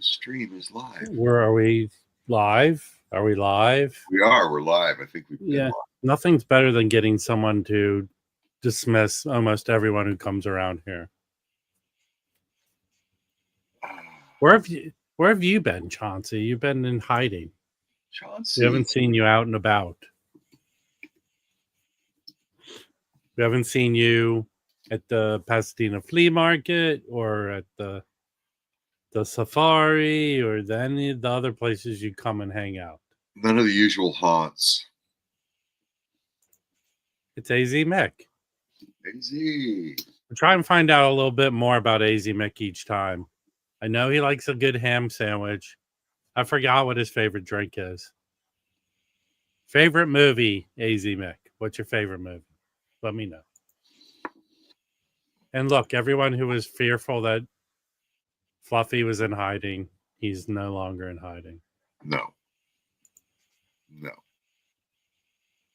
The stream is live. Where are we live? Are we live? We are. We're live. I think we've been live. Nothing's better than getting someone to dismiss almost everyone who comes around here. Where have you been, Chauncey? You've been in hiding. Chauncey. We haven't seen you out and about. We haven't seen you at the Pasadena flea market or at the safari or any of the other places you come and hang out. None of the usual haunts. It's AZ Mick. AZ. I try and find out a little bit more about AZ Mick each time. I know he likes a good ham sandwich. I forgot what his favorite drink is. Favorite movie, AZ Mick. What's your favorite movie? Let me know. And look, everyone who was fearful that Fluffy was in hiding, he's no longer in hiding. No.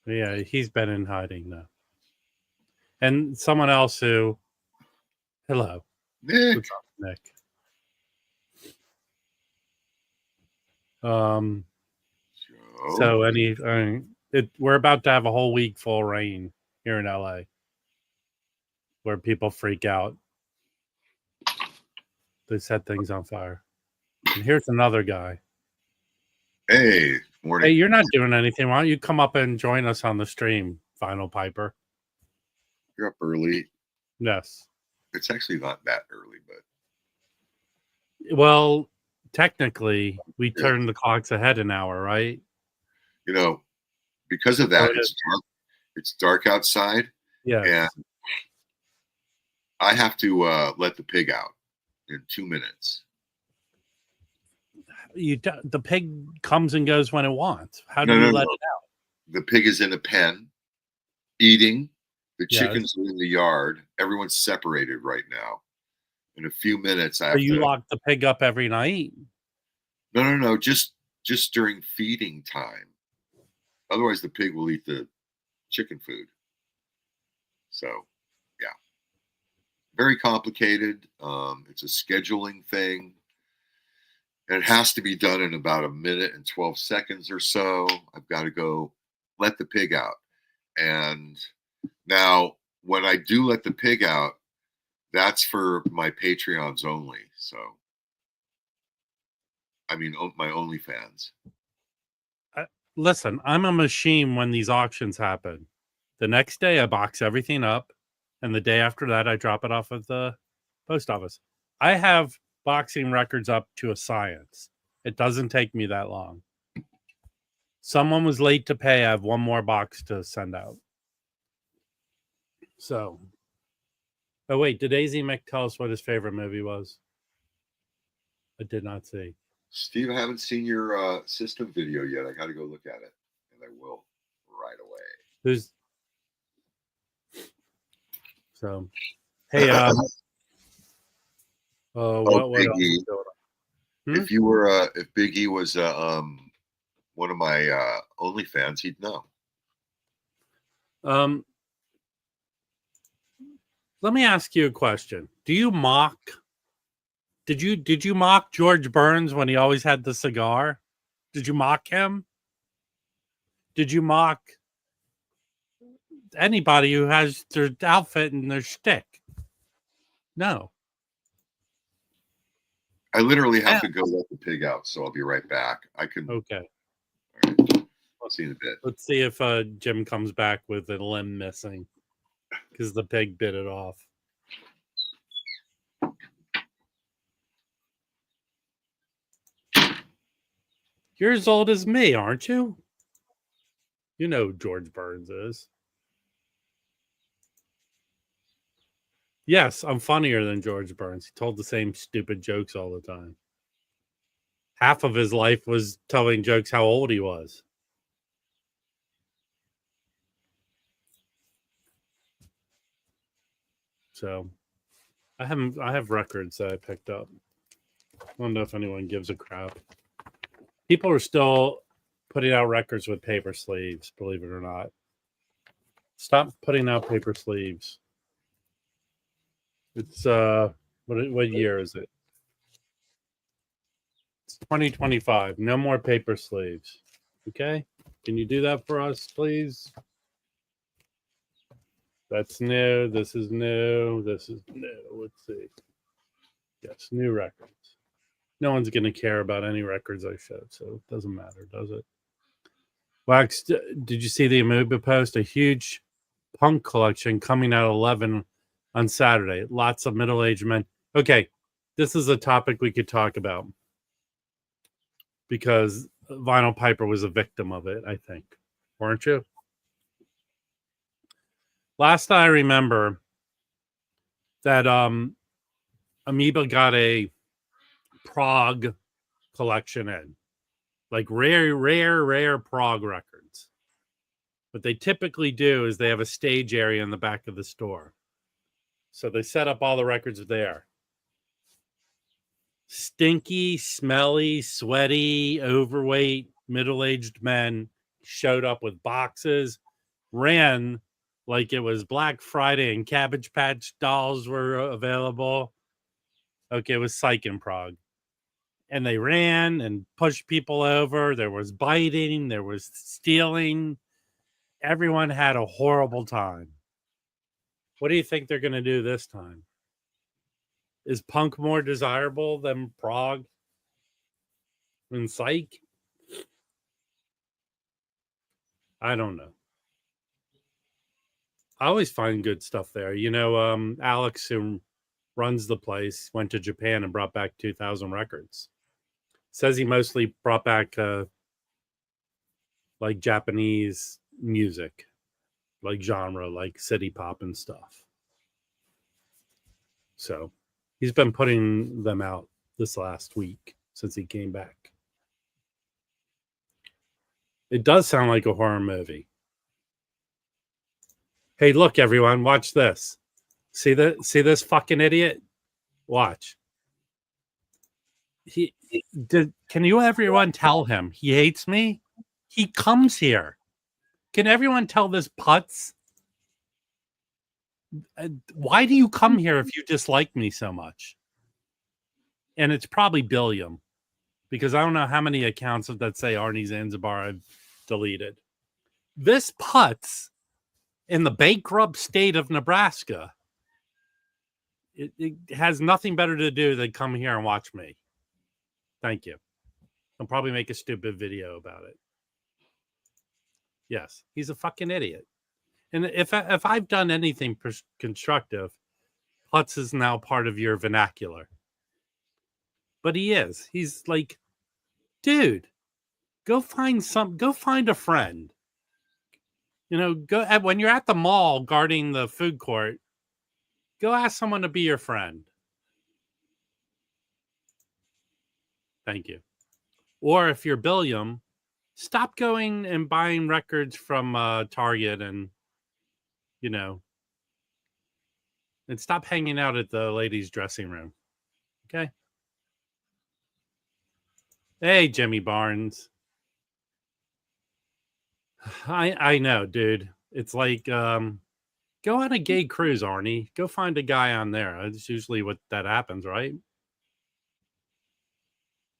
Yeah, he's been in hiding now. And someone else who... Hello. Nick. What's up, Nick? So we're about to have a whole week full rain here in LA where people freak out. They set things on fire. And here's another guy. Hey, morning. Hey, you're not doing anything. Why don't you come up and join us on the stream, Vinyl Piper? You're up early. Yes. It's actually not that early, but... Well, technically, we turned the clocks ahead an hour, right? You know, because of that, it's dark. It's dark outside. Yeah. And I have to let the pig out in 2 minutes. The pig comes and goes when it wants. How do you let it out? The pig is in a pen, eating. The chickens are in the yard. Everyone's separated right now. In a few minutes, I have you lock the pig up every night? No. Just during feeding time. Otherwise, the pig will eat the chicken food. So, yeah. Very complicated. It's a scheduling thing. And it has to be done in about 1 minute and 12 seconds or so. I've got to go let the pig out. And now, when I do let the pig out, that's for my Patreons only. So, I mean, my OnlyFans. Listen, I'm a machine when these auctions happen. The next day, I box everything up. And the day after that, I drop it off at the post office. I have boxing records up to a science. It doesn't take me that long. Someone was late to pay. I have one more box to send out. So, oh wait, did AZ Mick tell us what his favorite movie was? I did not see. Steve, I haven't seen your system video yet. I got to go look at it, and I will right away. Hey, what Big E. If you were, if Big E was one of my OnlyFans, he'd know. Let me ask you a question. Do you mock? Did you mock George Burns when he always had the cigar? Did you mock him? Did you mock anybody who has their outfit and their shtick? No. I literally have to go let the pig out, so I'll be right back. Okay. All right. I'll see you in a bit. Let's see if Jim comes back with a limb missing because the pig bit it off. You're as old as me, aren't you? You know who George Burns is. Yes, I'm funnier than George Burns. He told the same stupid jokes all the time. Half of his life was telling jokes how old he was. So, I have records that I picked up. I don't know if anyone gives a crap. People are still putting out records with paper sleeves, believe it or not. Stop putting out paper sleeves. It's what year is it? 2025. No more paper sleeves. Okay? Can you do that for us, please? That's new. This is new. This is new. Let's see. Yes, new records. No one's going to care about any records I showed, so it doesn't matter, does it? Wax, did you see the Amoeba post? A huge punk collection coming out 11 on Saturday. Lots of middle-aged men. Okay, this is a topic we could talk about because Vinyl Piper was a victim of it, I think. Weren't you? Last I remember that Amoeba got a Prague collection in. Like rare Prague records. What they typically do is they have a stage area in the back of the store. So they set up all the records there. Stinky, smelly, sweaty, overweight, middle-aged men showed up with boxes, ran like it was Black Friday and Cabbage Patch dolls were available. Okay, it was Psych in Prague. And they ran and pushed people over. There was biting. There was stealing. Everyone had a horrible time. What do you think they're going to do this time? Is punk more desirable than Prague and Psych? I don't know. I always find good stuff there. You know, Alex, who runs the place, went to Japan and brought back 2,000 records. Says he mostly brought back like Japanese music, like genre, like city pop and stuff. So he's been putting them out this last week since he came back. It does sound like a horror movie. Hey, look, everyone, watch this. See this fucking idiot? Watch. Can you everyone tell him he hates me? He comes here. Can everyone tell this putz? Why do you come here if you dislike me so much? And it's probably Billiam, because I don't know how many accounts that say Arnie Zanzibar I've deleted. This putz in the bankrupt state of Nebraska, it has nothing better to do than come here and watch me. Thank you. I'll probably make a stupid video about it. Yes, he's a fucking idiot. And if I've done anything constructive, putz is now part of your vernacular. But he is. He's like, dude, go find a friend. You know, when you're at the mall guarding the food court, go ask someone to be your friend. Thank you. Or if you're Billiam, stop going and buying records from Target and, you know, and stop hanging out at the ladies' dressing room. Okay? Hey, Jimmy Barnes. I know, dude. It's like, go on a gay cruise, Arnie. Go find a guy on there. It's usually what that happens, right?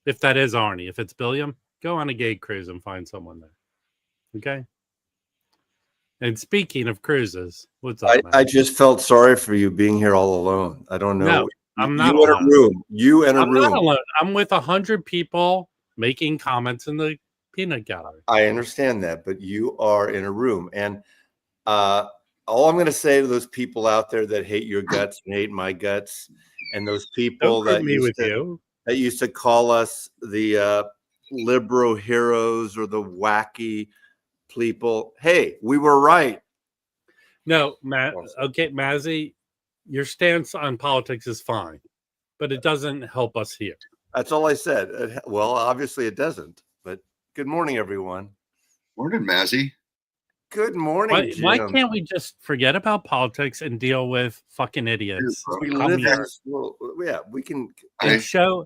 If that is Arnie. If it's Billiam, go on a gay cruise and find someone there. Okay? And speaking of cruises, what's up, man? I just felt sorry for you being here all alone. I don't know. No, I'm not you in alone. a room. You in a I'm room. not alone. I'm with 100 people making comments in the peanut gallery. I understand that, but you are in a room. And all I'm going to say to those people out there that hate your guts and hate my guts, and those people that used to call us the liberal heroes or the wacky people. Hey, we were right. No, Matt. Okay, Mazzy, your stance on politics is fine, but it doesn't help us here. That's all I said. Well, obviously it doesn't. But good morning, everyone. Morning, Mazzy. Good morning, Jim. Why can't we just forget about politics and deal with fucking idiots? We live in this world. Yeah, we can show.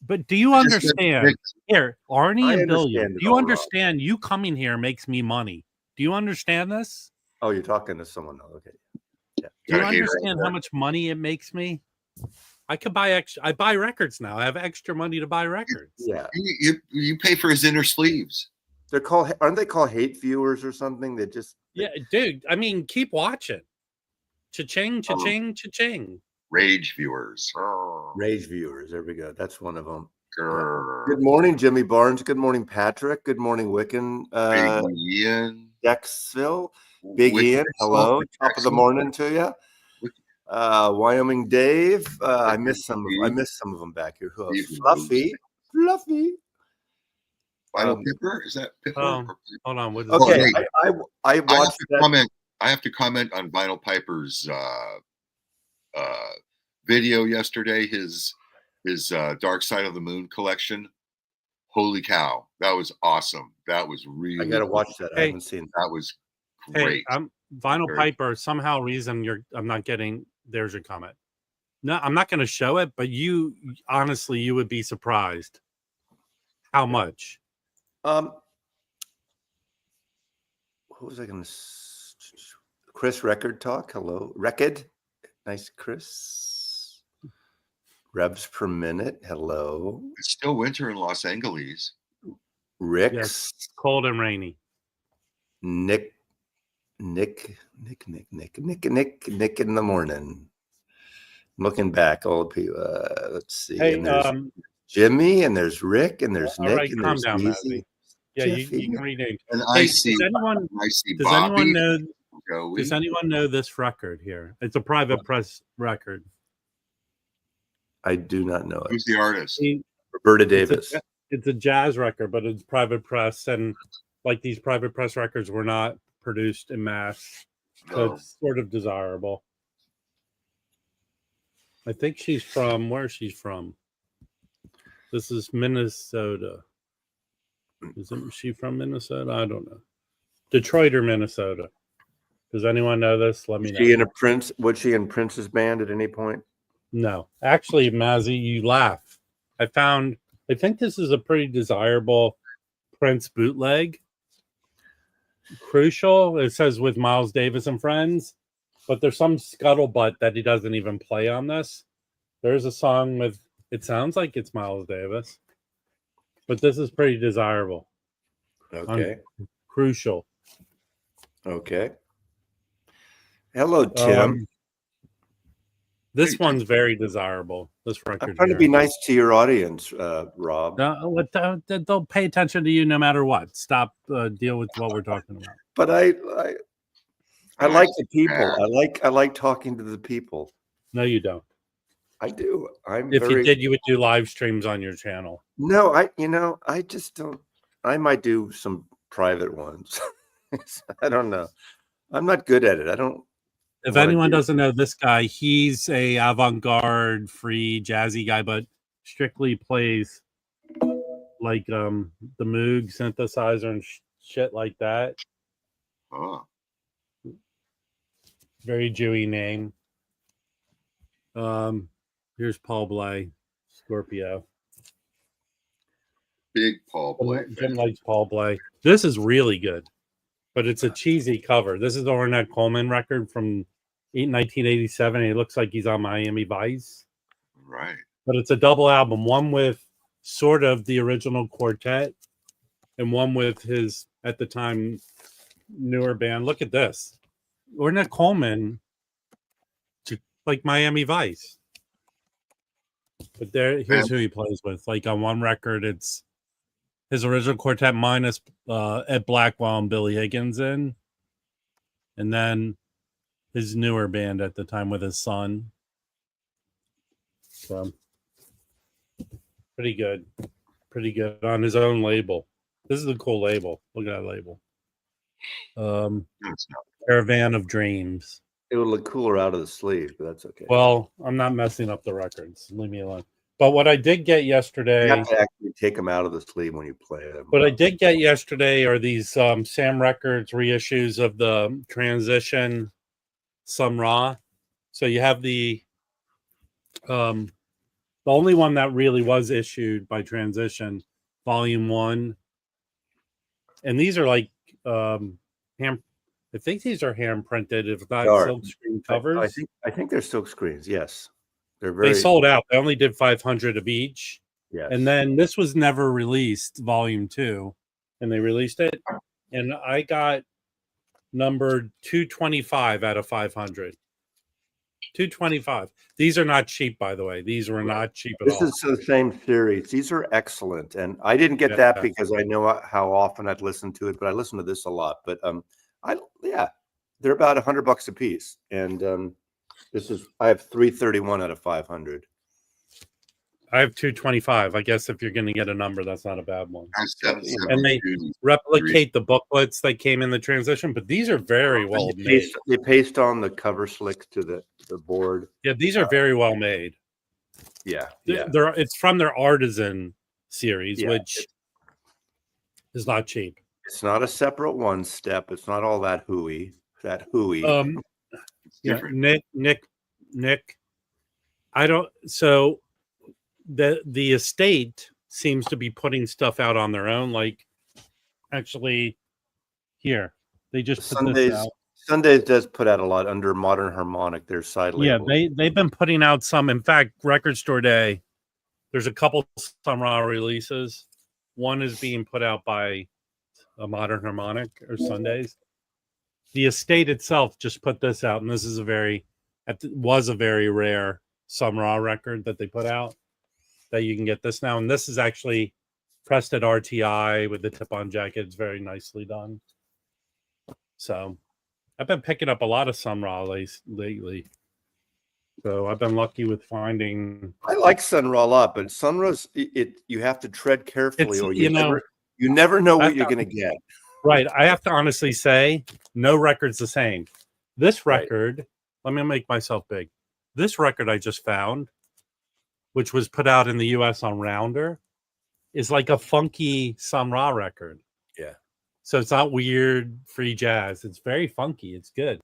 But do you understand? Here, Arnie and Billiam, do you understand you coming here makes me money? Do you understand this? Oh, you're talking to someone. Okay. Yeah. Do you understand how much money it makes me? I could buy extra. I buy records now. I have extra money to buy records. Yeah. You pay for his inner sleeves. Aren't they called hate viewers or something? That just Yeah, dude. I mean, keep watching. Cha-ching, cha-ching, cha-ching. Rage viewers. Rage viewers. There we go. That's one of them. Grr. Good morning, Jimmy Barnes. Good morning, Patrick. Good morning, Wiccan. Big Ian. Dexville. Big Ian. Hello. Top of the morning to you. Wyoming Dave. I missed some of them back here. Fluffy. Vinyl Pipper? Is that Pipper? Hold on. What is okay. I watched that. I have to comment on Vinyl Piper's video yesterday. His Dark Side of the Moon collection. Holy cow, that was awesome. That was really. I gotta watch that. I haven't seen that. Was great. Hey, Vinyl Piper. Somehow, reason I'm not getting. There's your comment. No, I'm not going to show it, but you honestly, you would be surprised how much. What was I going to? Chris Record Talk. Hello, Record. Nice, Chris. Revs per minute. Hello. It's still winter in Los Angeles. Rick's. Yes, cold and rainy. Nick in the morning. I'm looking back, all the people. Let's see. Hey, and there's Jimmy, and there's Rick, and there's Nick, right, and calm there's down, Easy. Yeah, you can rename. And hey, I see Bobby. Does anyone know this record here? It's a private press record. I do not know it. Who's the artist? Roberta Davis. It's a jazz record, but it's private press, and like these private press records were not produced in mass, so it's sort of desirable. I think she's from where she's from. This is Minnesota. Isn't she from Minnesota? I don't know. Detroit or Minnesota. Does anyone know this? Let me know. Was she in Prince's band at any point? No. Actually, Mazzy, you laugh. I think this is a pretty desirable Prince bootleg. Crucial. It says with Miles Davis and friends, but there's some scuttlebutt that he doesn't even play on this. There's a song with, it sounds like it's Miles Davis, but this is pretty desirable. Okay. Crucial. Okay. Hello, Tim. This one's very desirable. This record. I'm trying to be nice to your audience, Rob. They'll pay attention to you no matter what. Stop. Deal with what we're talking about. But I like the people. I like talking to the people. No, you don't. I do. If you did, you would do live streams on your channel. No, I just don't. I might do some private ones. I don't know. I'm not good at it. I don't. If anyone doesn't know this guy, he's a avant-garde, free, jazzy guy, but strictly plays like the Moog synthesizer and shit like that. Oh. Very Jewy name. Here's Paul Bley, Scorpio. Big Paul Bley. Jim likes Paul Bley. This is really good, but it's a cheesy cover. This is the Ornette Coleman record from 1987. He looks like he's on Miami Vice. Right. But it's a double album, one with sort of the original quartet and one with his, at the time, newer band. Look at this. Ornette Coleman, like Miami Vice. But here's who he plays with. Like on one record, it's his original quartet minus Ed Blackwell and Billy Higgins in. And then his newer band at the time with his son. So pretty good. Pretty good on his own label. This is a cool label. Look at that label. Caravan of Dreams. It would look cooler out of the sleeve, but that's okay. Well, I'm not messing up the records. Leave me alone. But what I did get yesterday, you have to actually take them out of the sleeve when you play them. What I did get yesterday are these Sam Records reissues of the Transition Some Raw. So you have the only one that really was issued by Transition, Volume 1. And these are like I think these are hand printed, if not silk screen covers. I think they're silk screens, yes. They sold out. They only did 500 of each. Yes. And then this was never released, volume 2, and they released it. And I got numbered 225 out of 500. 225. These are not cheap, by the way. These were not cheap at all. This is the same series. These are excellent. And I didn't get that because I know how often I'd listen to it, but I listen to this a lot. But they're about $100 a piece. And I have 331 out of 500. I have 225. I guess if you're going to get a number, that's not a bad one. And they replicate the booklets that came in the transition, but these are very well made. They paste on the cover slicks to the board. Yeah, these are very well made. Yeah. It's from their Artisan series, which is not cheap. It's not a separate one step. It's not all that hooey. Nick. I don't. So the estate seems to be putting stuff out on their own. Like, actually, here they just put this out. Sundays does put out a lot under Modern Harmonic. Their side label. Yeah, they've been putting out some. In fact, Record Store Day, there's a couple Sun Ra releases. One is being put out by a Modern Harmonic or Sundays. The estate itself just put this out, and this is a very rare Sun Ra record that they put out. That you can get this now, and this is actually pressed at RTI with the tip-on jacket. It's very nicely done. So I've been picking up a lot of Sun Ra lately. So I've been lucky with finding. I like Sun Ra a lot, but Sun Ra's you have to tread carefully, or you never know what you're going to get. Right. I have to honestly say, no record's the same. This record, let me make myself big. This record I just found, which was put out in the US on Rounder, is like a funky Sun Ra record. Yeah. So it's not weird free jazz. It's very funky. It's good.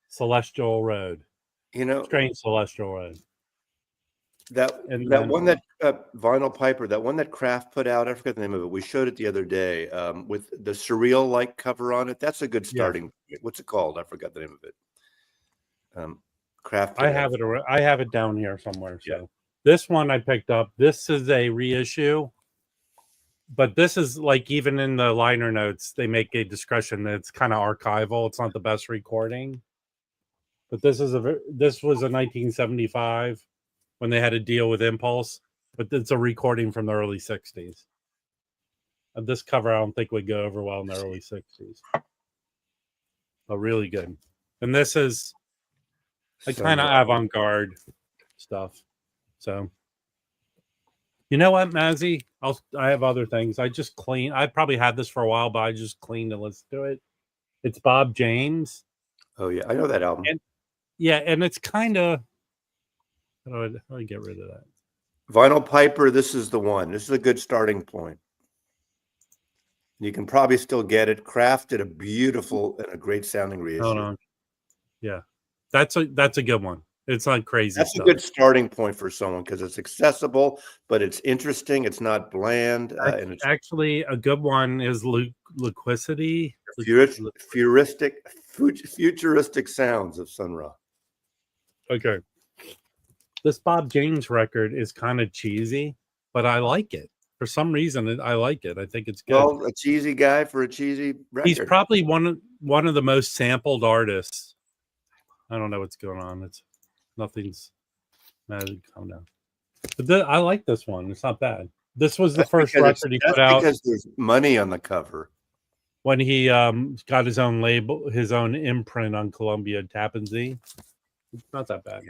Celestial Road. Strange Celestial Road. One that Vinyl Piper, that one that Kraft put out, I forget the name of it. We showed it the other day with the surreal like cover on it. That's a good starting point. What's it called? I forgot the name of it. Kraft. I have it down here somewhere. So this one I picked up. This is a reissue, but this is like, even in the liner notes, they make a discussion that it's kind of archival. It's not the best recording, but this was a 1975 when they had a deal with Impulse, but it's a recording from the early 60s. And this cover I don't think would go over well in the early 60s, but really good. And this is kind of avant-garde stuff. So, you know what, Mazzy? I have other things. I probably had this for a while, but I just cleaned and listened to it. It's Bob James. Oh yeah, I know that album. And it's kind of. How do I get rid of that? Vinyl Piper. This is the one. This is a good starting point. You can probably still get it. Crafted a beautiful and a great sounding reissue. Hold on. Yeah. That's a good one. It's not crazy. That's a good starting point for someone because it's accessible, but it's interesting. It's not bland. And it's actually a good one is Liquidity. Futuristic sounds of Sun Ra. Okay. This Bob James record is kind of cheesy, but I like it. For some reason, I like it. I think it's good. Well, a cheesy guy for a cheesy record. He's probably one of the most sampled artists. I don't know what's going on. Nothing's mad. Calm down. But I like this one. It's not bad. This was the first record he put out. Because there's money on the cover. When he got his own label, his own imprint on Columbia Tappan Zee. It's not that bad.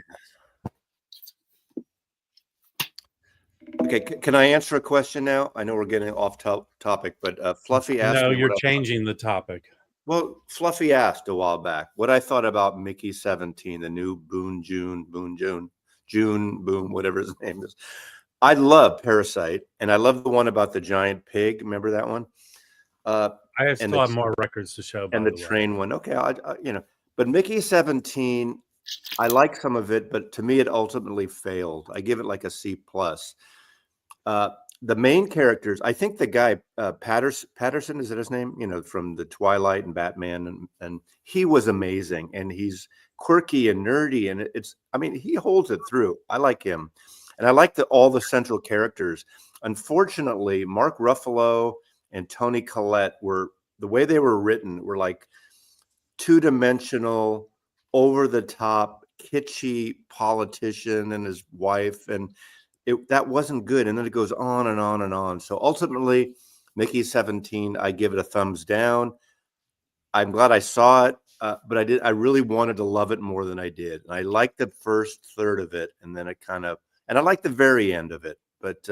Okay, can I answer a question now? I know we're getting off topic, but Fluffy asked. No, you're changing the topic. Well, Fluffy asked a while back what I thought about Mickey 17, the new June Boom, whatever his name is. I love Parasite, and I love the one about the giant pig. Remember that one? I still have more records to show. And the train one. Okay, but Mickey 17, I like some of it, but to me, it ultimately failed. I give it like a C+. the main characters, I think the guy Patterson, is that his name? You know, from the Twilight and Batman, and he was amazing, and he's quirky and nerdy, and I mean, he holds it through. I like him, and I like all the central characters. Unfortunately, Mark Ruffalo and Toni Collette the way they were written were like two-dimensional, over the top, kitschy politician and his wife, and that wasn't good. And then it goes on and on and on. So ultimately, Mickey 17, I give it a thumbs down. I'm glad I saw it, but I really wanted to love it more than I did. And I liked the first third of it, and then it and I like the very end of it. But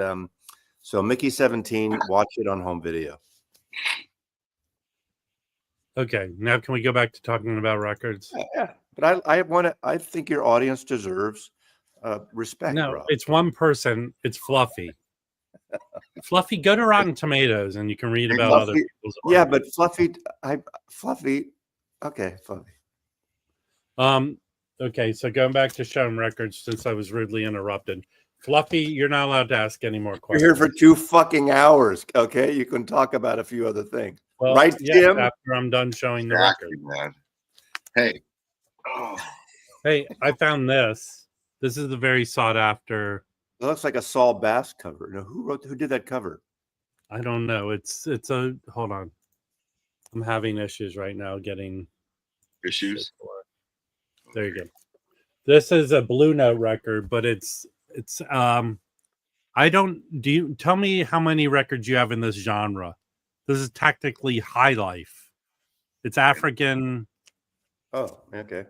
so Mickey 17, watch it on home video. Okay, now can we go back to talking about records? Yeah, but I think your audience deserves respect. No, Rob. it's one person. It's Fluffy. Fluffy, go to Rotten Tomatoes and you can read about Fluffy, other people's. Yeah, but Fluffy. Okay, Fluffy. Okay, so going back to showing records, since I was rudely interrupted, Fluffy, you're not allowed to ask any more questions. You're here for 2 fucking hours. Okay, you can talk about a few other things. Well, right, Jim? After I'm done showing the record. Man. Hey. Oh. Hey, I found this. This is the very sought after. It looks like a Saul Bass cover. No, who did that cover? I don't know. It's a hold on. I'm having issues right now getting issues. There you go. This is a Blue Note record, but it's do you tell me how many records you have in this genre? This is technically high life. It's African. Oh, okay.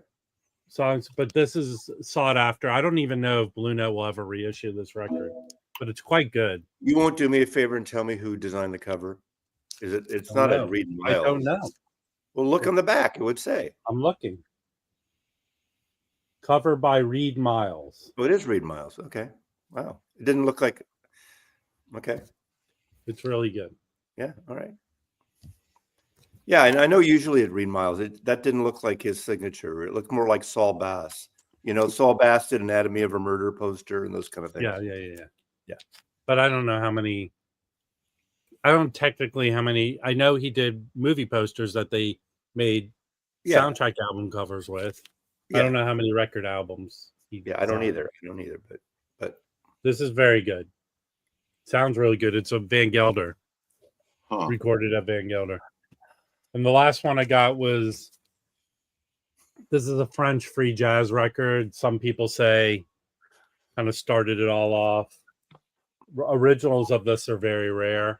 Songs, but this is sought after. I don't even know if Blue Note will ever reissue this record, but it's quite good. You won't do me a favor and tell me who designed the cover? It's not a Reed Miles. I don't know. Well, look on the back. It would say. I'm looking. Cover by Reed Miles. Oh, it is Reed Miles. Okay. Wow. It didn't look like. Okay. It's really good. Yeah. All right. Yeah, and I know usually at Reed Miles, that didn't look like his signature. It looked more like Saul Bass. You know, Saul Bass did Anatomy of a Murder poster and those kind of things. Yeah. But I don't know how many. I don't technically how many. I know he did movie posters that they made soundtrack album covers with. Yeah. I don't know how many record albums. I don't either. But this is very good. Sounds really good. It's a Van Gelder. Recorded at Van Gelder. And the last one I got was, this is a French free jazz record. Some people say kind of started it all off. Originals of this are very rare.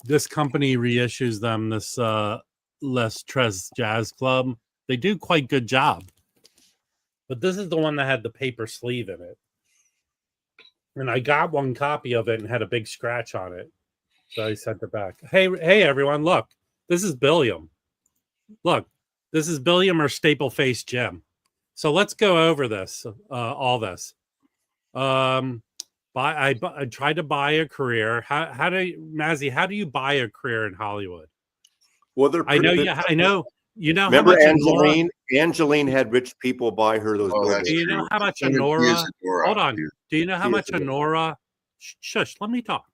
This company reissues them, this Les Tres Jazz Club. They do quite good job. But this is the one that had the paper sleeve in it. And I got one copy of it and had a big scratch on it. So I sent it back. Hey, everyone, look. This is Billiam. Look, this is Billiam or Staple Face Jim. So let's go over this, all this. I tried to buy a career. How do you buy a career in Hollywood? Well, I know. You know. Remember Angeline had rich people buy her those. Do you know how much Honora? Hold on. Do you know how much Honora? Shush. Let me talk.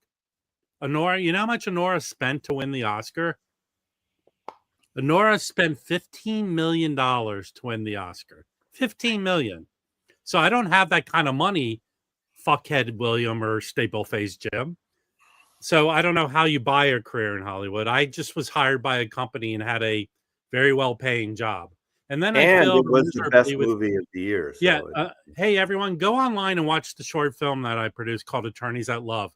Honora, you know how much Honora spent to win the Oscar? Honora spent $15 million to win the Oscar. $15 million. So I don't have that kind of money, fuckhead William or Staple Face Jim. So I don't know how you buy a career in Hollywood. I just was hired by a company and had a very well-paying job. And then it was the best movie of the year. So yeah. Hey, everyone, go online and watch the short film that I produced called Attorneys at Love.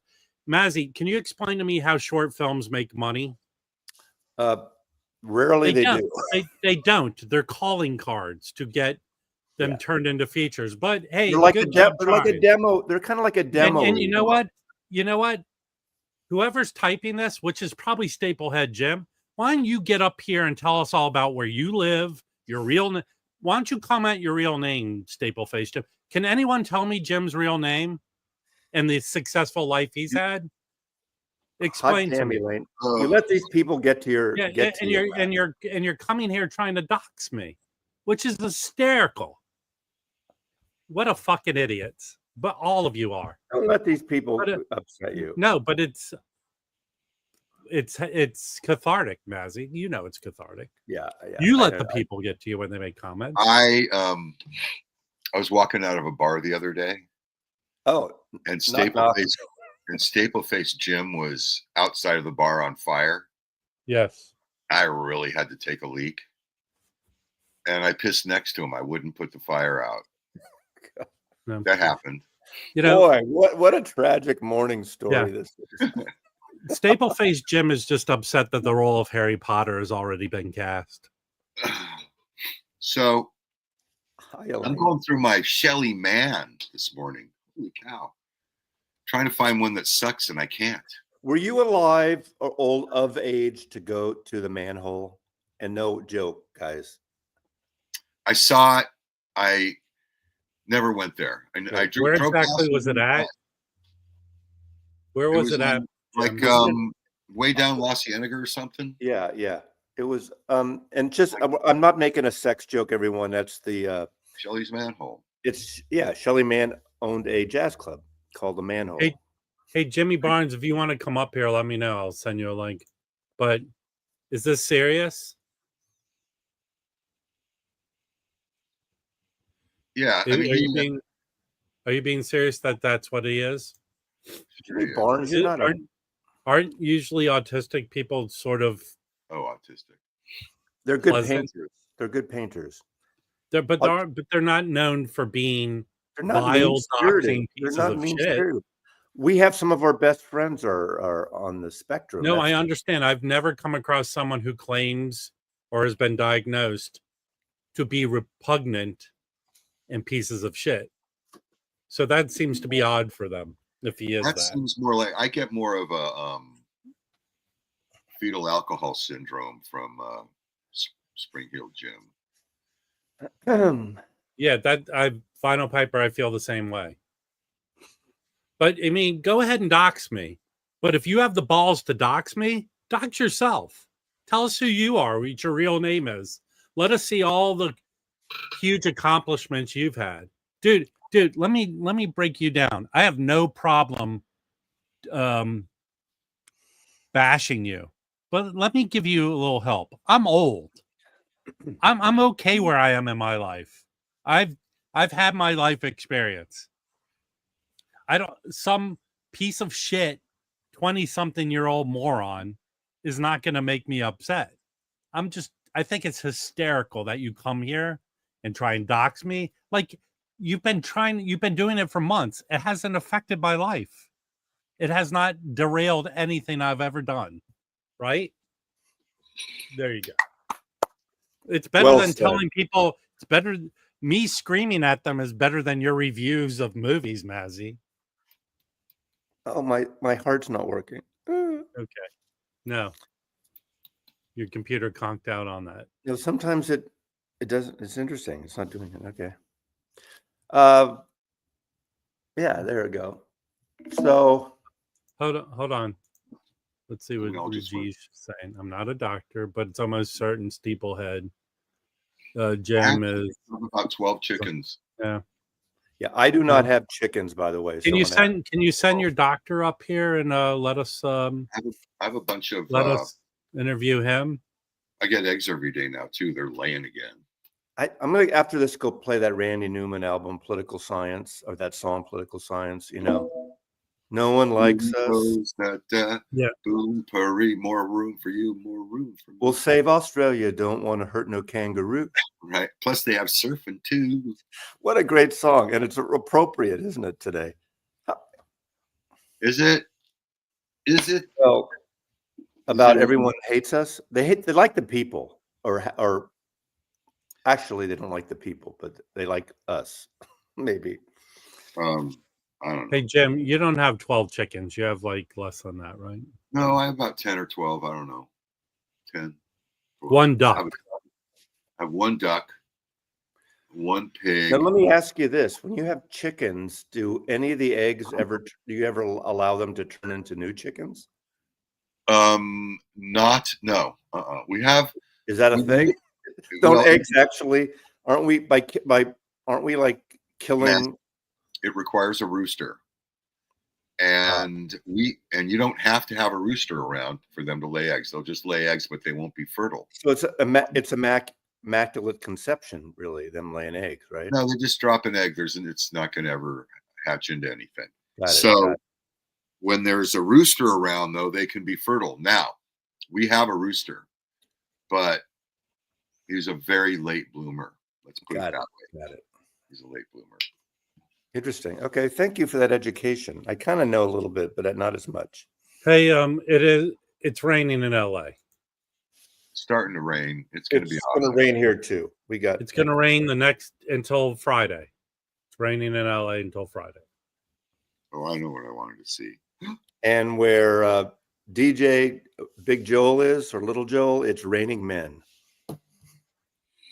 Mazzy, can you explain to me how short films make money? Rarely they do. They don't. They're calling cards to get them turned into features. But hey, they're like a demo. They're kind of like a demo. And you know what? You know what? Whoever's typing this, which is probably Staplehead Jim, why don't you get up here and tell us all about where you live, your real name? Why don't you comment your real name, Stapleface Jim? Can anyone tell me Jim's real name and the successful life he's had? Explain to me. You let these people get to your and you're coming here trying to dox me, which is hysterical. What a fucking idiots. but all of you are. Don't let these people upset you. No, but it's cathartic, Mazzy. You know it's cathartic. Yeah. You let the people get to you when they make comments. I was walking out of a bar the other day. Oh, and Staple Face Jim was outside of the bar on fire. Yes. I really had to take a leak. And I pissed next to him. I wouldn't put the fire out. No. That happened. You know, boy, what a tragic morning story this is. Staple Face Jim is just upset that the role of Harry Potter has already been cast. So I'm going through my Shelly Man this morning. Holy cow. Trying to find one that sucks and I can't. Were you alive or old of age to go to the manhole? And no joke, guys. I saw it. I never went there. Where exactly was it at? Where was it at? Like way down La Cienega or something. Yeah. It was and just I'm not making a sex joke, everyone. That's the Shelly's Manhole. It's Shelly Man owned a jazz club called the Manhole. Hey Jimmy Barnes, if you want to come up here, let me know. I'll send you a link. But is this serious? Yeah. Are you being serious that that's what he is? Jimmy Barnes, you're not aren't usually autistic people sort of autistic? They're good painters. They're good painters. But they're not known for being vile, doxing pieces of shit. We have some of our best friends are on the spectrum. No, I understand. I've never come across someone who claims or has been diagnosed to be repugnant and pieces of shit. So that seems to be odd for them. If he is that seems more like I get more of a fetal alcohol syndrome from Spring Hill Jim. Yeah, Final Piper, I feel the same way. But I mean, go ahead and dox me. But if you have the balls to dox me, dox yourself. Tell us who you are, what your real name is. Let us see all the huge accomplishments you've had. Dude, let me break you down. I have no problem bashing you. But let me give you a little help. I'm old. I'm okay where I am in my life. I've had my life experience. Some piece of shit 20-something-year-old moron is not going to make me upset. I think it's hysterical that you come here and try and dox me. Like you've been doing it for months. It hasn't affected my life. It has not derailed anything I've ever done. Right? There you go. It's better than telling people. It's better. Me screaming at them is better than your reviews of movies, Mazzy. Oh, my heart's not working. Okay. No. Your computer conked out on that. You know, sometimes it doesn't. It's interesting. It's not doing it. Okay. Yeah, there we go. So hold on. Let's see what Reggie's saying. I'm not a doctor, but it's almost certain Steeplehead. Jim is about 12 chickens. Yeah. Yeah, I do not have chickens, by the way. Can you send your doctor up here and let us I have a bunch of let us interview him? I get eggs every day now too. They're laying again. I'm gonna after this go play that Randy Newman album, Political Science, or that song, Political Science. You know, no one likes us. Yeah. Boom, purry, more room for you, more room for me. We'll save Australia. Don't want to hurt no kangaroo. Right. Plus, they have surfing too. What a great song, and it's appropriate, isn't it, today? Is it? Is it? Well, about everyone hates us. They like the people, or actually, they don't like the people, but they like us. Maybe. I don't know. Hey Jim, you don't have 12 chickens. You have like less than that, right? No, I have about 10 or 12. I don't know. 10. 12. One duck. I have one duck, one pig. Now let me ask you this: when you have chickens, do any of the eggs do you ever allow them to turn into new chickens? No. We have. Is that a thing? Don't eggs actually? Aren't we like killing? it requires a rooster. And you don't have to have a rooster around for them to lay eggs. They'll just lay eggs, but they won't be fertile. So it's immaculate conception, really, them laying eggs, right? No, they just drop an egg. It's not going to ever hatch into anything. Got So it. when there's a rooster around, though, they can be fertile. Now, we have a rooster, but he's a very late bloomer. Let's put it that way. Got it. He's a late bloomer. Interesting. Okay, thank you for that education. I kind of know a little bit, but not as much. Hey, it's raining in LA. It's starting to rain. It's going to be awesome. Going to rain here too. It's going to rain until Friday. It's raining in LA until Friday. Oh, I know what I wanted to see. And where DJ Big Joel is, or Little Joel, it's raining men.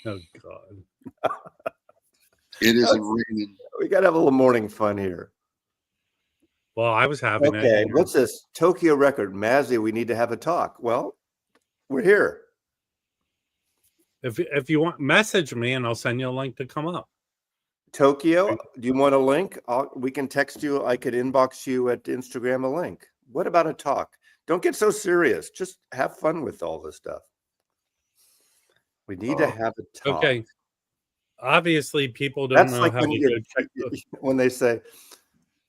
Oh God. It isn't raining. We got to have a little morning fun here. Well, I was having it. Okay, what's this? Tokyo record. Mazzy, we need to have a talk. Well, we're here. If you want, message me and I'll send you a link to come up. Tokyo, do you want a link? We can text you. I could inbox you at Instagram a link. What about a talk? Don't get so serious. Just have fun with all this stuff. We need to have a talk. Okay. Obviously, people don't know how to go check when they say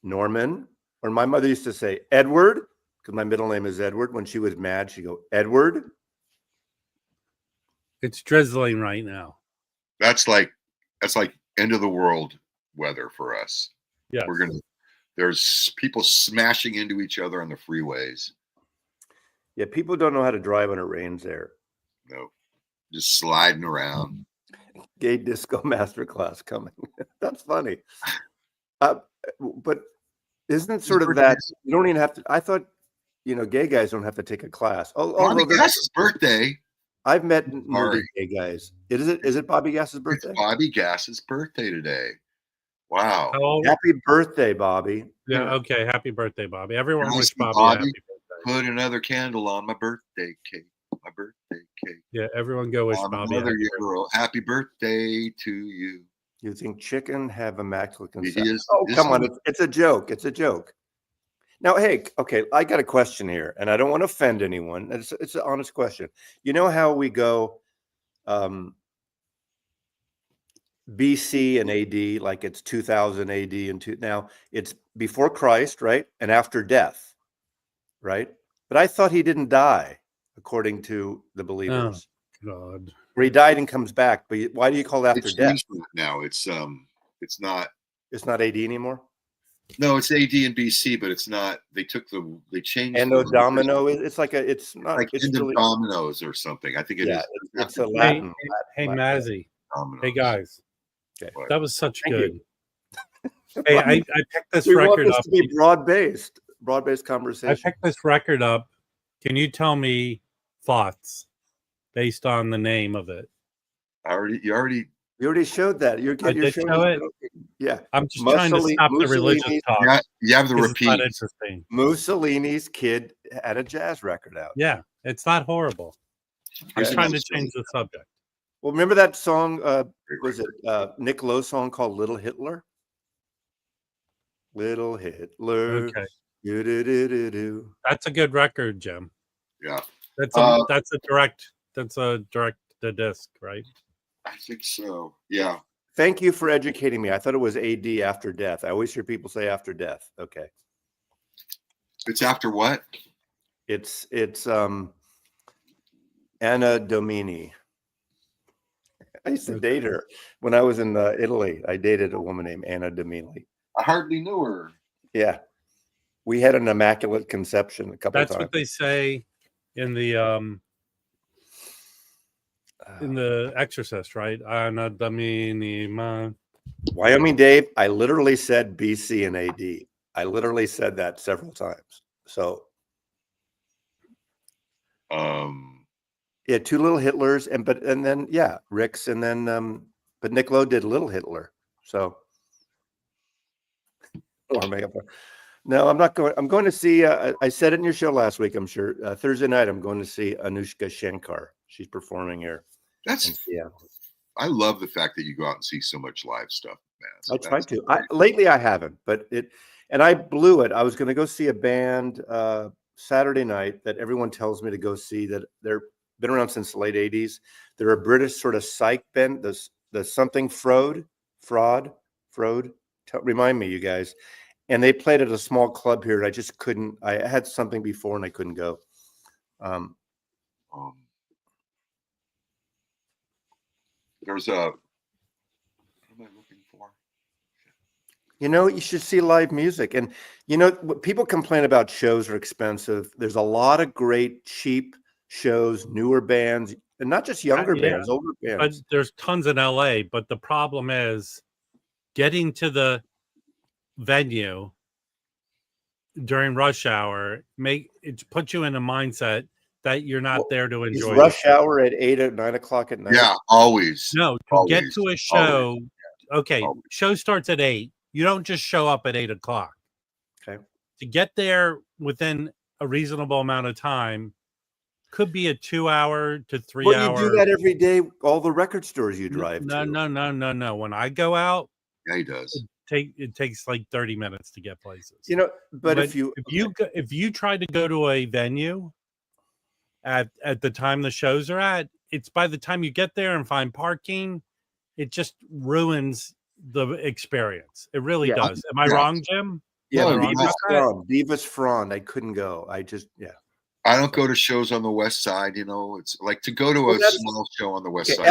Norman, or my mother used to say Edward, because my middle name is Edward. When she was mad, she'd go, Edward. It's drizzling right now. That's like end of the world weather for us. Yeah. There's people smashing into each other on the freeways. Yeah, people don't know how to drive when it rains there. No. Just sliding around. Gay disco masterclass coming. That's funny. But isn't it sort of that you don't even have to? I thought, gay guys don't have to take a class. Bobby Gass's birthday. I've met more gay guys. Is it Bobby Gass's birthday? It's Bobby Gass's birthday today. Wow. Happy birthday, Bobby. Yeah, okay. Happy birthday, Bobby. Everyone wish Bobby happy birthday. Put another candle on my birthday cake. My birthday cake. Yeah, everyone go wish Bobby happy birthday to you. You think chicken have immaculate conception? Oh, come on. It's a joke. It's a joke. Now, hey, okay, I got a question here, and I don't want to offend anyone. It's an honest question. You know how we go BC and AD, like it's 2000 AD, and now it's before Christ, right? And after death, right? But I thought he didn't die, according to the believers. Oh, God. Where he died and comes back. But why do you call it after death? Now it's not. It's not AD anymore. No, it's AD and BC, but it's not. They changed. Anno Domino. It's not. It's like end of dominoes or something. I think it is. It's a Latin. Hey, Mazzy. Dominoes. Hey, guys. Okay. That was such Thank good. You. Hey, I picked this we record want this up. to be broad-based conversation. I picked this record up. Can you tell me thoughts based on the name of it? You already showed that. You're show it. Yeah. I'm just trying to stop the religious talk. Yeah, you have the repeat. It's not interesting. Mussolini's kid had a jazz record out. Yeah, it's not horrible. I'm trying to change the subject. Well, remember that song? Was it Nick Lowe song called "Little Hitler"? Little Hitler. Okay. Do. That's a good record, Jim. Yeah. That's a direct to disc, right? I think so. Yeah. Thank you for educating me. I thought it was AD after death. I always hear people say after death. Okay. It's after what? It's Anna Domini. I used to date her when I was in Italy. I dated a woman named Anna Domini. I hardly knew her. Yeah. We had an immaculate conception a couple That's times. what they say in the Exorcist, right? Anna Domini. Wyoming Dave, I literally said BC and AD. I literally said that several times. So yeah, two little Hitlers and then Rick's and then but Nick Lowe did Little Hitler. So no, I'm not going. I'm going to see. I said it in your show last week. I'm sure Thursday night. I'm going to see Anushka Shankar. She's performing here. That's I love the fact that you go out and see so much live stuff, man. I try to. Lately I haven't, but and I blew it. I was going to go see a band Saturday night that everyone tells me to go see. That they're been around since the late '80s. They're a British sort of psych band. The something fraud. Remind me, you guys. And they played at a small club here, and I just couldn't. I had something before, and I couldn't go. There's a. What am I looking for? You should see live music. And, people complain about shows are expensive. There's a lot of great, cheap shows, newer bands, and not just younger bands, older bands. But there's tons in LA. But the problem is getting to the venue during rush hour. It puts you in a mindset that you're not there to enjoy. Rush hour at 8 or 9 o'clock at night. Yeah, always. No, get to a show. Always. Okay, always. Show starts at 8. You don't just show up at 8 o'clock. Okay. To get there within a reasonable amount of time could be a 2-hour to 3 hour. You do that every day. All the record stores you drive to. No. When I go out, yeah, he does. It takes like 30 minutes to get places. But if you try to go to a venue at the time the shows are at, it's by the time you get there and find parking, it just ruins the experience. It really does. Am I wrong, Jim? Yeah, Divas Frond. I couldn't go. I don't go to shows on the West Side. It's like to go to a small show on the West Side.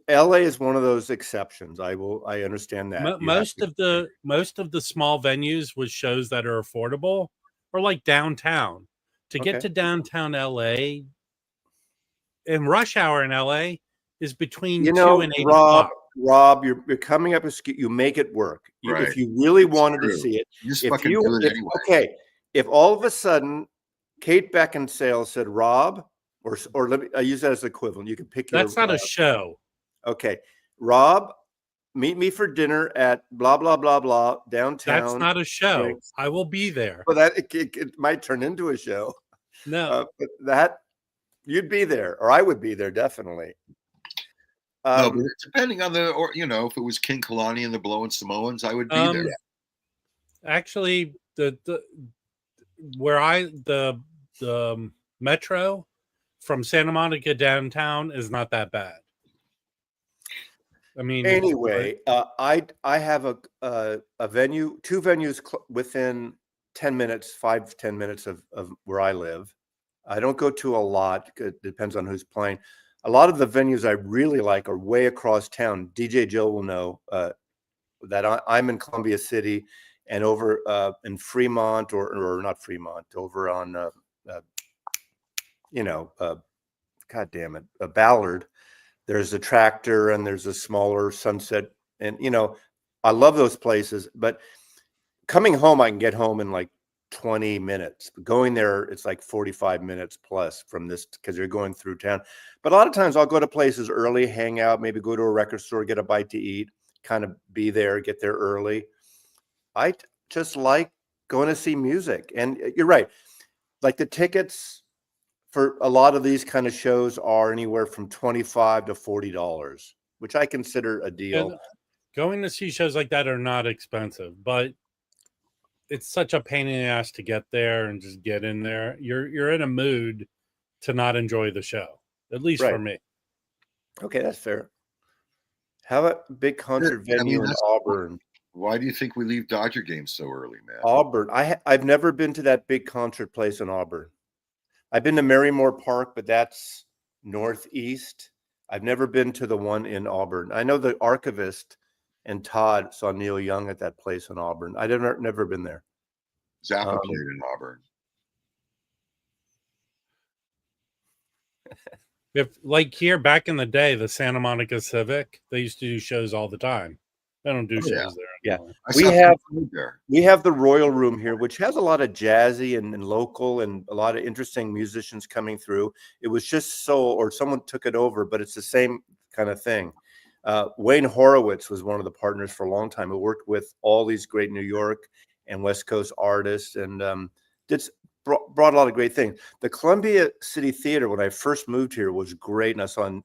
LA is one of those exceptions. I understand that. Most of the small venues with shows that are affordable are like downtown. To get to downtown LA, and rush hour in LA is between 2 and 8 o'clock. Rob, you're coming up with you make it work. Right. If you really wanted to see it, if all of a sudden Kate Beckinsale said, Rob, or let me, I use that as equivalent. You can pick. That's not a show. Okay, Rob, meet me for dinner at blah blah blah blah downtown. That's not a show. I will be there. Well, that it might turn into a show. No, but that you'd be there, or I would be there definitely. No, but depending on if it was King Kalani and the Blowin' Samoans, I would be there. Actually, the metro from Santa Monica downtown is not that bad. I mean, anyway, I have a venue, 2 venues within 10 minutes, 5-10 minutes of where I live. I don't go to a lot. It depends on who's playing. A lot of the venues I really like are way across town. DJ Jill will know that I'm in Columbia City and over in Fremont or not Fremont, over on, God damn it, Ballard. There's a Tractor and there's a smaller Sunset. And, I love those places. But coming home, I can get home in like 20 minutes. Going there, it's like 45 minutes plus from this because you're going through town. But a lot of times I'll go to places early, hang out, maybe go to a record store, get a bite to eat, kind of be there, get there early. I just like going to see music. And you're right. Like the tickets for a lot of these kind of shows are anywhere from $25 to $40, which I consider a deal. And going to see shows like that are not expensive, but it's such a pain in the ass to get there and just get in there. You're in a mood to not enjoy the show, at least for me. Okay, that's fair. How about a big concert venue in Auburn? Why do you think we leave Dodger games so early, man? Auburn. I've never been to that big concert place in Auburn. I've been to Marymore Park, but that's northeast. I've never been to the one in Auburn. I know the archivist and Todd saw Neil Young at that place in Auburn. I've never been there. Zappa played in Auburn. If like here back in the day, the Santa Monica Civic, they used to do shows all the time. They don't do shows there. Yeah, we have the Royal Room here, which has a lot of jazzy and local and a lot of interesting musicians coming through. It was just sold, or someone took it over, but it's the same kind of thing. Wayne Horowitz was one of the partners for a long time. Who worked with all these great New York and West Coast artists and brought a lot of great things. The Columbia City Theater, when I first moved here, was great, and I saw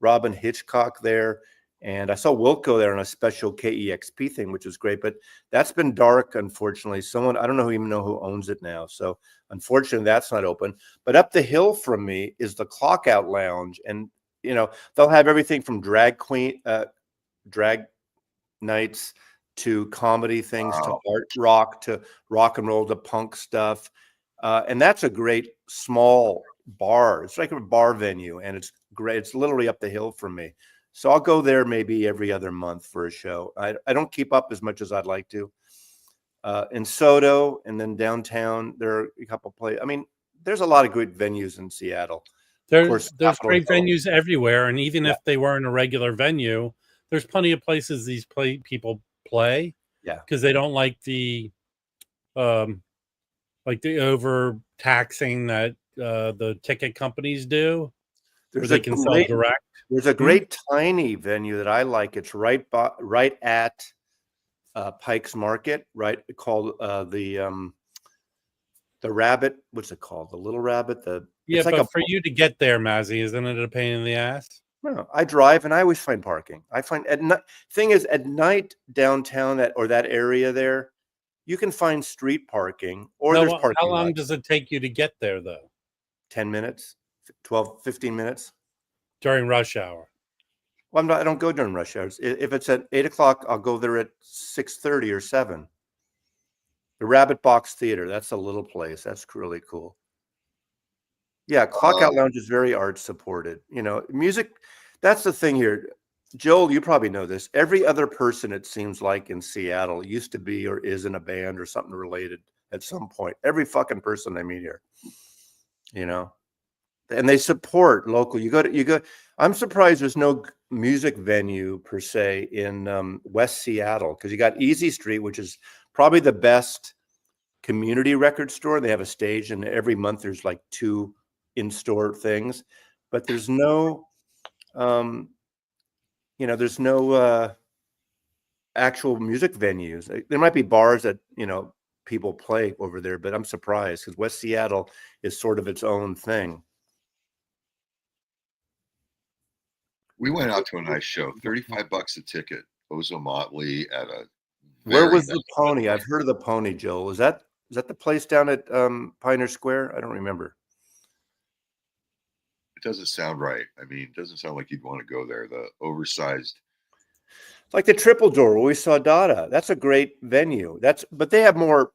Robin Hitchcock there. And I saw Wilco there on a special KEXP thing, which was great. But that's been dark, unfortunately. I don't even know who owns it now. So unfortunately, that's not open. But up the hill from me is the Clock Out Lounge. And, they'll have everything from drag nights to comedy things to art rock to rock and roll to punk stuff. And that's a great small bar. It's like a bar venue, and it's great. It's literally up the hill from me. So I'll go there maybe every other month for a show. I don't keep up as much as I'd like to. In Soto and then downtown, there are a couple places. I mean, there's a lot of good venues in Seattle. There's great venues everywhere, and even if they weren't a regular venue, there's plenty of places these people play. Yeah, because they don't like the overtaxing that the ticket companies do. They can sell direct. There's a great tiny venue that I like. It's right at Pike's Market, right? Called the Rabbit. What's it called? The Little Rabbit. But for you to get there, Mazzy, isn't it a pain in the ass? No, I drive and I always find parking. I find at night downtown that area there, you can find street parking or there's parking. How long does it take you to get there though? 10 minutes, 12, 15 minutes. During rush hour? Well, I don't go during rush hours. If it's at 8 o'clock, I'll go there at 6:30 or 7. The Rabbit Box Theater, that's a little place. That's really cool. Yeah, Clock Out Lounge is very art supported. Music, that's the thing here. Joel, you probably know this. Every other person, it seems like in Seattle, used to be or is in a band or something related at some point. Every fucking person I meet here, and they support local. You go. I'm surprised there's no music venue per se in West Seattle, because you got Easy Street, which is probably the best community record store. They have a stage, and every month there's like 2 in-store things, but there's no there's no actual music venues. There might be bars that people play over there, but I'm surprised because West Seattle is sort of its own thing. We went out to a nice show, $35 a ticket. Ozo Motley at a. Where was the Pony? I've heard of the Pony, Joel. Is that the place down at Pioneer Square? I don't remember. It doesn't sound right. I mean, it doesn't sound like you'd want to go there. The oversized. It's like the Triple Door where we saw Dada. That's a great venue. But they have more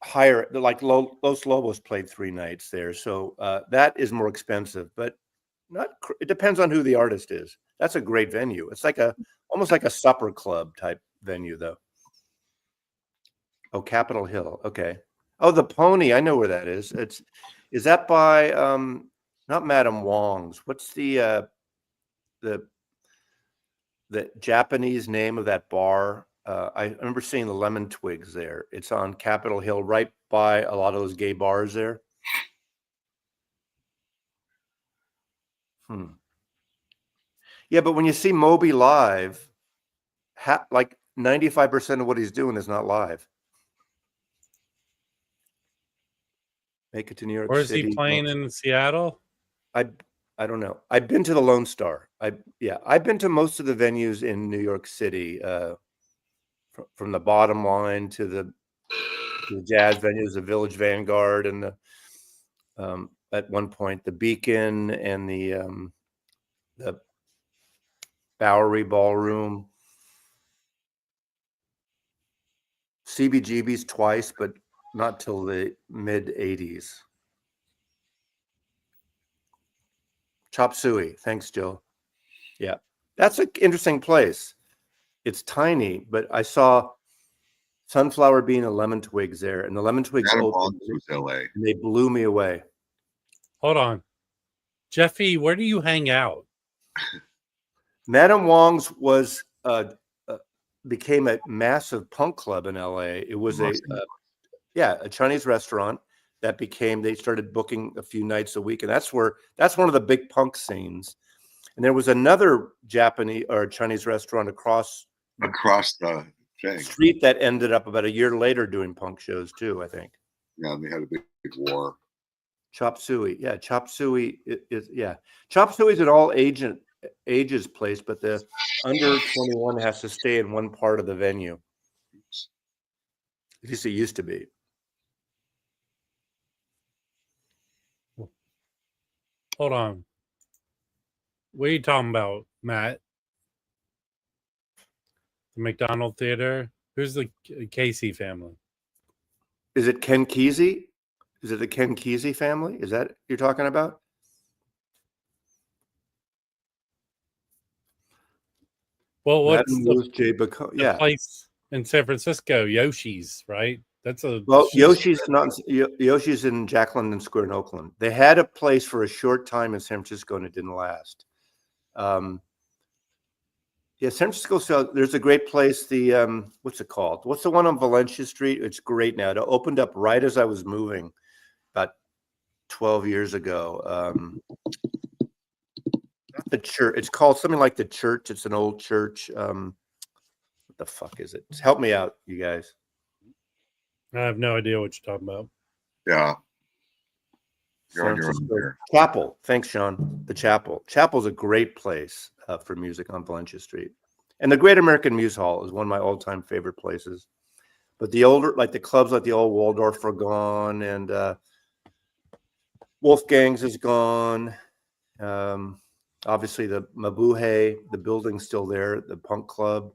higher. Like Los Lobos played 3 nights there, so that is more expensive. But it depends on who the artist is. That's a great venue. It's like almost like a supper club type venue, though. Oh, Capitol Hill. Okay. Oh, the Pony. I know where that is. Is that by not Madame Wong's? What's the Japanese name of that bar? I remember seeing the Lemon Twigs there. It's on Capitol Hill, right by a lot of those gay bars there. Yeah, but when you see Moby live, like 95% of what he's doing is not live. Make it to New York City. Or is he playing in Seattle? I don't know. I've been to the Lone Star. I've been to most of the venues in New York City, from the Bottom Line to the jazz venues, the Village Vanguard, and the at one point the Beacon and the Bowery Ballroom, CBGB's twice, but not till the mid 80s. Chop Suey. Thanks, Joe. Yeah, that's an interesting place. It's tiny, but I saw Sunflower Bean and Lemon Twigs there, and the Lemon Twigs opened, was LA. and they blew me away. Hold on. Jeffy, where do you hang out? Madame Wong's became a massive punk club in LA. It was a Chinese restaurant that they started booking a few nights a week. And that's one of the big punk scenes. And there was another Japanese or Chinese restaurant across the street that ended up about a year later doing punk shows too, I think. Yeah, and they had a big war. Chop Suey. Yeah, Chop Suey is Chop Suey is an all agent age is placed, but the under 21 has to stay in one part of the venue. At least it used to be. Hold on. What are you talking about, Matt? The McDonald Theater? Who's the Casey family? Is it Ken Kesey? Is it the Ken Kesey family? Is that you're talking about? Well, what's the place in San Francisco? Yoshi's, right? That's a Yoshi's not. Yoshi's in Jack London Square in Oakland. They had a place for a short time in San Francisco, and it didn't last. Yeah, San Francisco. So there's a great place. The what's it called? What's the one on Valencia Street? It's great now. It opened up right as I was moving, about 12 years ago. Not the church. It's called something like the church. It's an old church. What the fuck is it? Help me out, you guys. I have no idea what you're talking about. Yeah. Chapel. Thanks, Sean. The Chapel. Chapel's a great place for music on Valencia Street. And the Great American Muse Hall is one of my all-time favorite places. But the older, like the clubs like the old Waldorf are gone, and Wolfgang's is gone. Obviously, the Mabuhay, the building's still there. The Punk Club,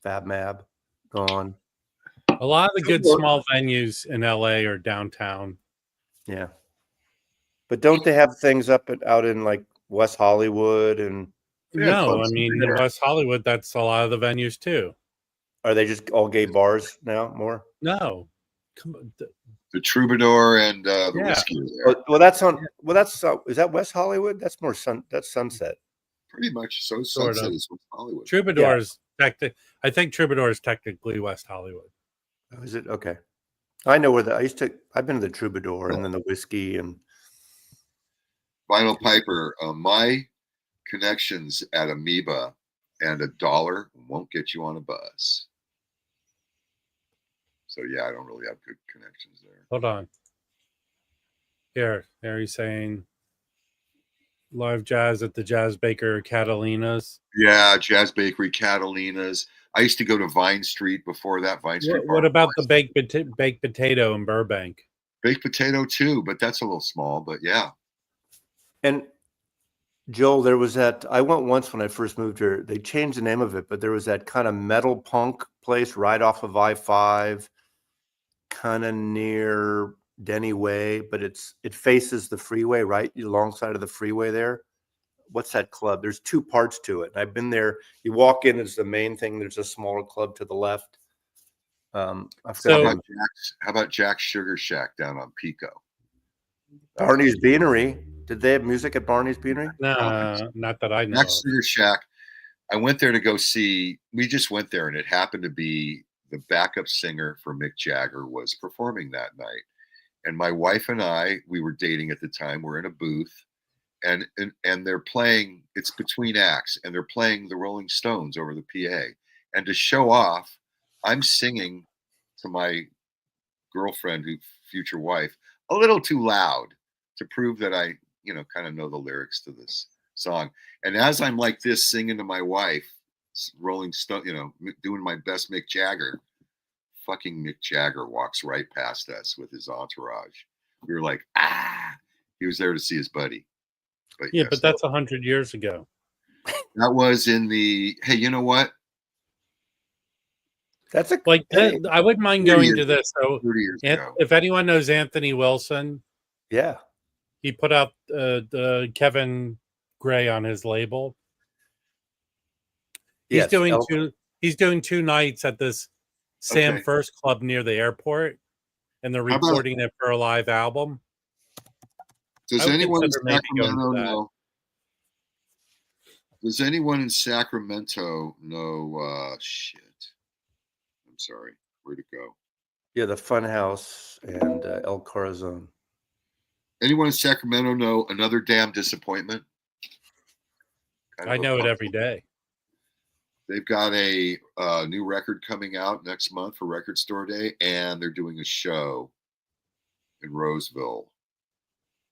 Fab Mab, gone. A lot of the good small venues in LA are downtown. Yeah. But don't they have things out in like West Hollywood and? No, I mean in West Hollywood, that's a lot of the venues too. Are they just all gay bars now? More? No, come on. The Troubadour and the Whiskey. Well, that's on. Well, that's is that West Hollywood? That's more That's Sunset. Pretty much. So Sunset is West Hollywood. Troubadour is I think Troubadour is technically West Hollywood. Oh, is it? Okay. I know where I've been to the Troubadour and then the Whiskey and. Vinyl Piper, my connections at Amoeba and $1 won't get you on a bus. So yeah, I don't really have good connections there. Hold on. Here, he's saying live jazz at the Jazz Baker Catalina's. Yeah, Jazz Bakery Catalina's. I used to go to Vine Street before that. Vine Street. What about the baked potato in Burbank? Baked potato too, but that's a little small. But yeah. And Joel, there was that. I went once when I first moved here. They changed the name of it, but there was that kind of metal punk place right off of I-5, kind of near Denny Way, but it faces the freeway, right alongside of the freeway there. What's that club? There's two parts to it. I've been there. You walk in, it's the main thing. There's a smaller club to the left. How about Jack's Sugar Shack down on Pico? Barney's Beanery. Did they have music at Barney's Beanery? No, not that I know. Jack's Sugar Shack. I went there to go see. We just went there, and it happened to be the backup singer for Mick Jagger was performing that night. And my wife and I, we were dating at the time. We're in a booth, and they're playing. It's between acts, and they're playing the Rolling Stones over the PA. And to show off, I'm singing to my girlfriend, future wife, a little too loud to prove that I, kind of know the lyrics to this song. And as I'm like this singing to my wife, Rolling Stone, doing my best Mick Jagger, fucking Mick Jagger walks right past us with his entourage. We were like, he was there to see his buddy. But yeah, but that's 100 years ago. That was in the, hey, you know what? That's I wouldn't mind going to this. So 30 years ago. If anyone knows Anthony Wilson, yeah, he put out the Kevin Gray on his label. He's doing two nights at this Sam First Club near the airport, and they're recording it for a live album. Does anyone in Sacramento know? Does anyone in Sacramento know? Shit. I'm sorry. Where'd it go? Yeah, the Funhouse and El Corazon. Anyone in Sacramento know Another Damn Disappointment? I know it every day. They've got a new record coming out next month for Record Store Day, and they're doing a show in Roseville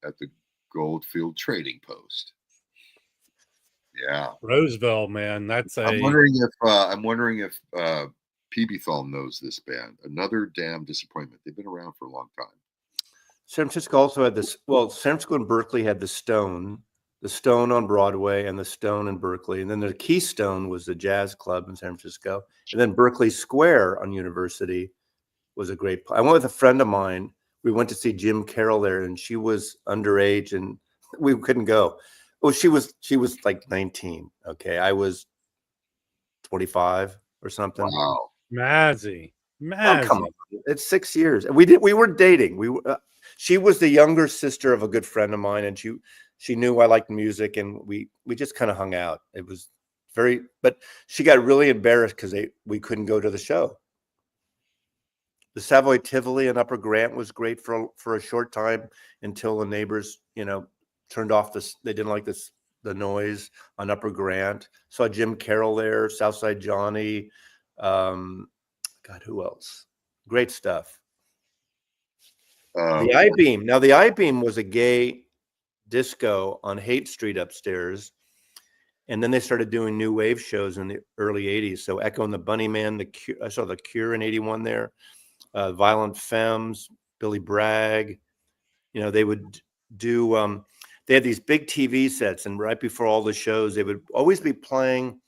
at the Goldfield Trading Post. Yeah. Roseville, man. That's I'm wondering if PB knows this band. Another damn disappointment. They've been around for a long time. San Francisco also had this. Well, San Francisco and Berkeley had the Stone on Broadway, and the Stone in Berkeley, and then the Keystone was the jazz club in San Francisco, and then Berkeley Square on University was a great. I went with a friend of mine. We went to see Jim Carroll there, and she was underage, and we couldn't go. Oh, she was like 19. Okay, I was 25 or something. Wow. Mazzy. Oh, come on. It's 6 years. We were dating. She was the younger sister of a good friend of mine, and she knew I liked music, and we just kind of hung out. It was but she got really embarrassed because we couldn't go to the show. The Savoy Tivoli in Upper Grant was great for a short time until the neighbors, turned off they didn't like the noise on Upper Grant. Saw Jim Carroll there, Southside Johnny. God, who else? Great stuff. The I-Beam. Now, the I-Beam was a gay disco on Haight Street upstairs. And then they started doing new wave shows in the early 80s. So Echo and the Bunnymen, I saw The Cure in 81 there. Violent Femmes, Billy Bragg. They would do, they had these big TV sets. And right before all the shows, they would always be playing,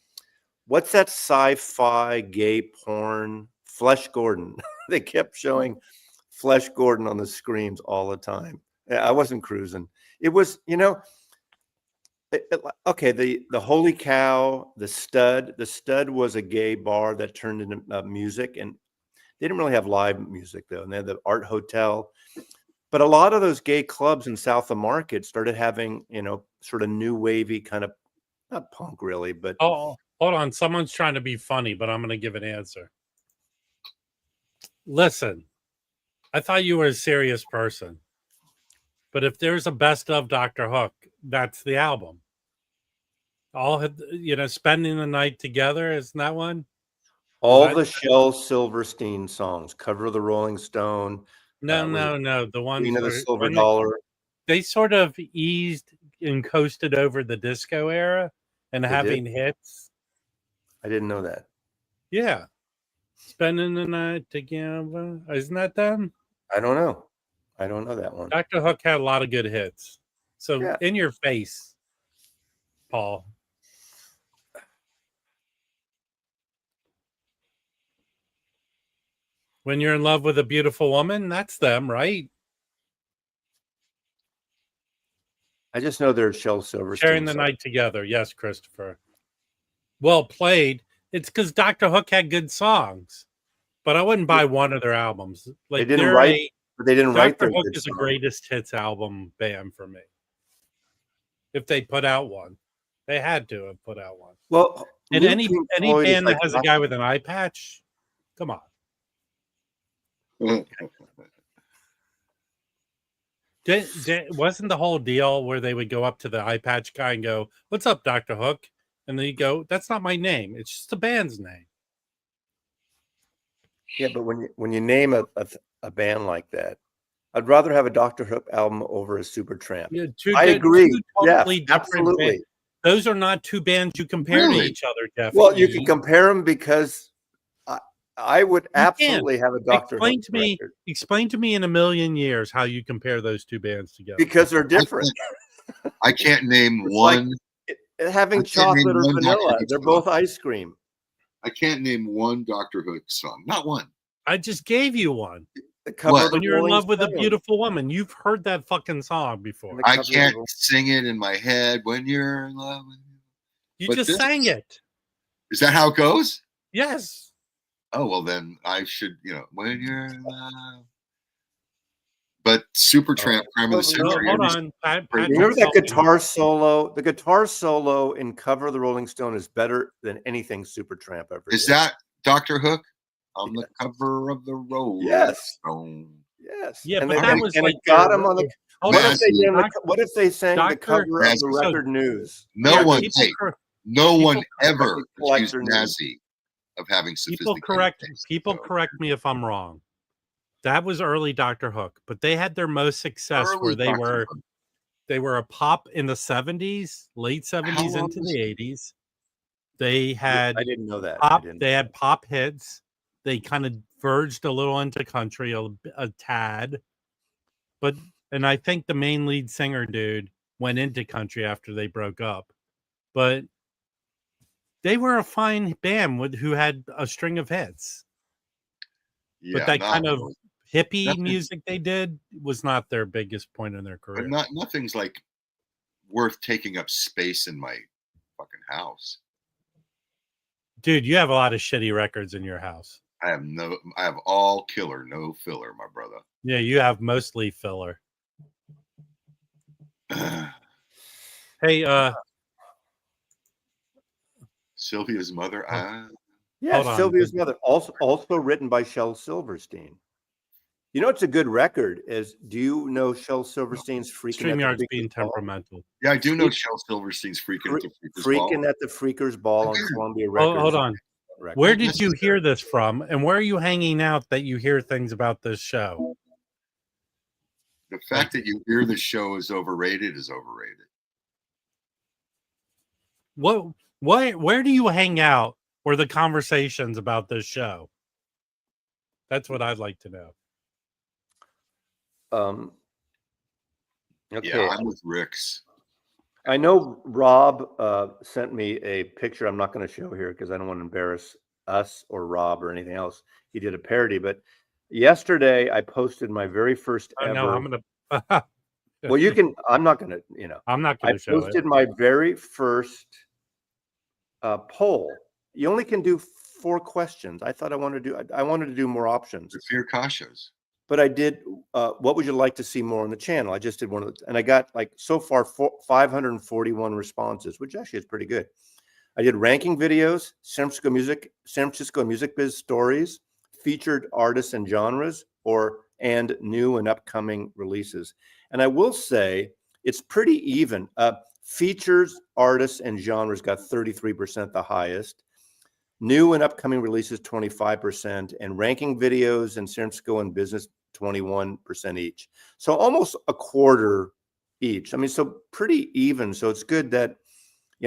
what's that sci-fi gay porn? Flesh Gordon. They kept showing Flesh Gordon on the screens all the time. I wasn't cruising. It was, okay, the Holy Cow, the Stud was a gay bar that turned into music, and they didn't really have live music though. And they had the Art Hotel, but a lot of those gay clubs in South of Market started having, sort of new wavy kind of, not punk really, but. Oh, hold on. Someone's trying to be funny, but I'm going to give an answer. Listen, I thought you were a serious person, but if there's a best of Dr. Hook, that's the album. All Spending the Night Together, isn't that one? All the Shel Silverstein songs, Cover of the Rolling Stone. No. The ones Queen of the Silver Dollar. They sort of eased and coasted over the disco era and having hits. I didn't know that. Yeah. Spending the Night Together. Isn't that them? I don't know. I don't know that one. Dr. Hook had a lot of good hits. So in your face, Paul. When You're in Love with a Beautiful Woman, that's them, right? I just know they're Shel Silverstein. Sharing the Night Together. Yes, Christopher. Well played. It's because Dr. Hook had good songs, but I wouldn't buy one of their albums. Like they didn't write Dr. Hook is the greatest hits album band for me. If they put out one, they had to have put out one. Well, and any band that has a guy with an eye patch, come on. Wasn't the whole deal where they would go up to the eye patch guy and go, "What's up, Dr. Hook?" And then you go, "That's not my name. It's just a band's name." Yeah, but when you name a band like that, I'd rather have a Dr. Hook album over a Supertramp. Yeah, I agree. Totally absolutely. Bands. Those are not two bands you compare to each other, Jeff. Well, you can compare them because I would absolutely have a Dr. Hook record. Explain to me in a million years how you compare those two bands together. Because they're different. I can't name one. Like having chocolate or vanilla. They're both ice cream. I can't name one Dr. Hook song. Not one. I just gave you one. When You're in Love with a Beautiful Woman. You've heard that fucking song before. I can't sing it in my head. When you're in love with you just sang it. Is that how it goes? Yes. Oh, well, then I should, when you're in love. But Supertramp, Crime of the Century. Hold on. Remember that guitar solo? The guitar solo in Cover of the Rolling Stone is better than anything Supertramp ever did. Is that Dr. Hook? On the cover of the Rolling Stone. Yes. Yeah, and but that was like got him on the. What if they sang the cover of the Record News? No one ever accused Nazi of having sophisticated. People correct me if I'm wrong. That was early Dr. Hook, but they had their most success where they were They were a pop in the 70s, late 70s into the 80s. They had I didn't know that. pop. They had pop hits. They kind of verged a little into country, a tad. And I think the main lead singer dude went into country after they broke up. But they were a fine band who had a string of hits. Yeah, but that kind of really. hippie music they did was not their biggest point in their career. But nothing's like worth taking up space in my fucking house. Dude, you have a lot of shitty records in your house. I have all killer, no filler, my brother. Yeah, you have mostly filler. Hey, Sylvia's mother. Yeah, Sylvia's mother. Also written by Shel Silverstein. You know, it's a good record. Do you know Shel Silverstein's StreamYard's being temperamental? Yeah, I do know Shel Silverstein's freaking at the Freakers Ball on Columbia Records. Hold on. Where did you hear this from? And where are you hanging out that you hear things about this show? The fact that you hear the show is overrated is overrated. Where do you hang out or the conversations about this show? That's what I'd like to know. Okay. Yeah, I'm with Rick's. I know Rob sent me a picture. I'm not going to show here because I don't want to embarrass us or Rob or anything else. He did a parody, but yesterday I posted my very first ever. No, I'm gonna. Well, you can. I'm not going to. I'm not going to show it. I posted my very first poll. You only can do 4 questions. I thought I wanted to do more options. The Fear Kashas. But I did. What would you like to see more on the channel? I just did one of the, and I got like so far 541 responses, which actually is pretty good. I did ranking videos, San Francisco music biz stories, featured artists and genres, and new and upcoming releases. And I will say it's pretty even. Features, artists, and genres got 33%, the highest. New and upcoming releases, 25%, and ranking videos and San Francisco and business, 21% each. So almost a quarter each. I mean, so pretty even. So it's good that,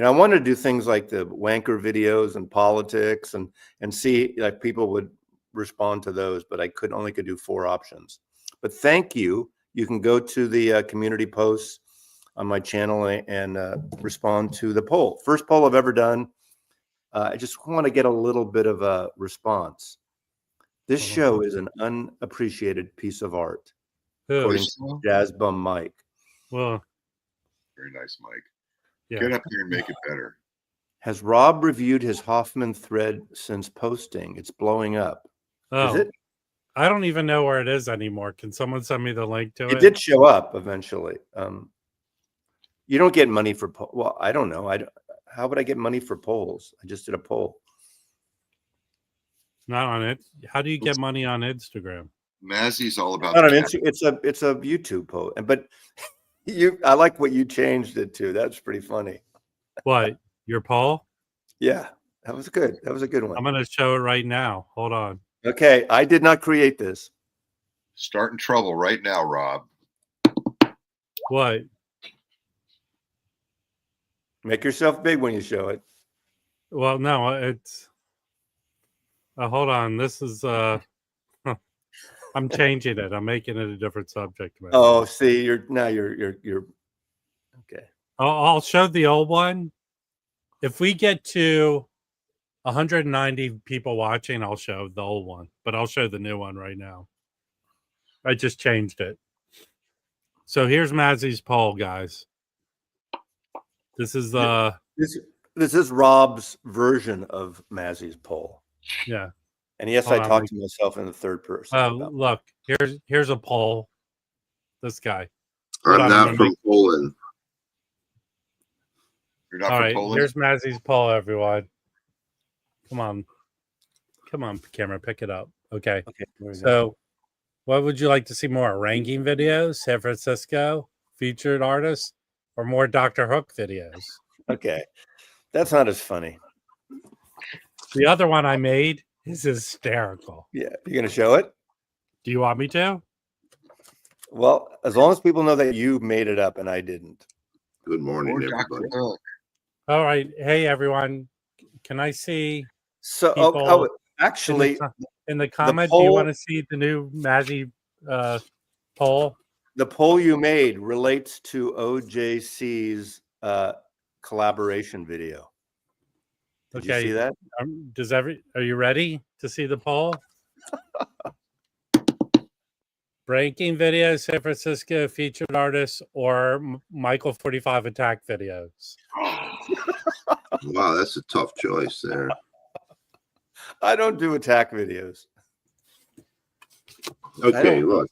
I wanted to do things like the wanker videos and politics and see like people would respond to those, but I only could do 4 options. But thank you. You can go to the community posts on my channel and respond to the poll. First poll I've ever done. I just want to get a little bit of a response. This show is an unappreciated piece of art, according to Jazz Bum Mike. Well, very nice, Mike. Yeah. Get up here and make it better. Has Rob reviewed his Hoffman thread since posting? It's blowing up. Oh, is it? I don't even know where it is anymore. Can someone send me the link to it? It did show up eventually. You don't get money for well, I don't know. How would I get money for polls? I just did a poll. Not on it. How do you get money on Instagram? Mazzy's all about. Not on Instagram. It's a YouTube poll. But I like what you changed it to. That's pretty funny. What, your poll? Yeah, that was good. That was a good one. I'm going to show it right now. Hold on. Okay, I did not create this. Starting trouble right now, Rob. What? Make yourself big when you show it. Well, no, it's. Hold on. This is. I'm changing it. I'm making it a different subject. Man. Oh, see, you're okay. I'll show the old one. If we get to 190 people watching, I'll show the old one, but I'll show the new one right now. I just changed it. So here's Mazzy's poll, guys. This is this is Rob's version of Mazzy's poll. Yeah. And yes, I talked to myself in the third person. Look, here's a poll. This guy. I'm not from Poland. You're not from Poland? Here's Mazzy's poll, everyone. Come on, camera, pick it up. Okay. So, what would you like to see more? Ranking videos, San Francisco, featured artists, or more Dr. Hook videos? Okay, that's not as funny. The other one I made is hysterical. Yeah, you're gonna show it? Do you want me to? Well, as long as people know that you made it up and I didn't. Good morning, Or Dr. everybody. Hook. All right. Hey, everyone. Can I see So, people actually, in the comments? poll- Do you want to see the new Mazzy poll? the poll you made relates to OJC's collaboration video. Did you see that? Are you ready to see the poll? Breaking videos, San Francisco featured artists, or Michael 45 attack videos? Wow, that's a tough choice there. I don't do attack videos. Okay, look.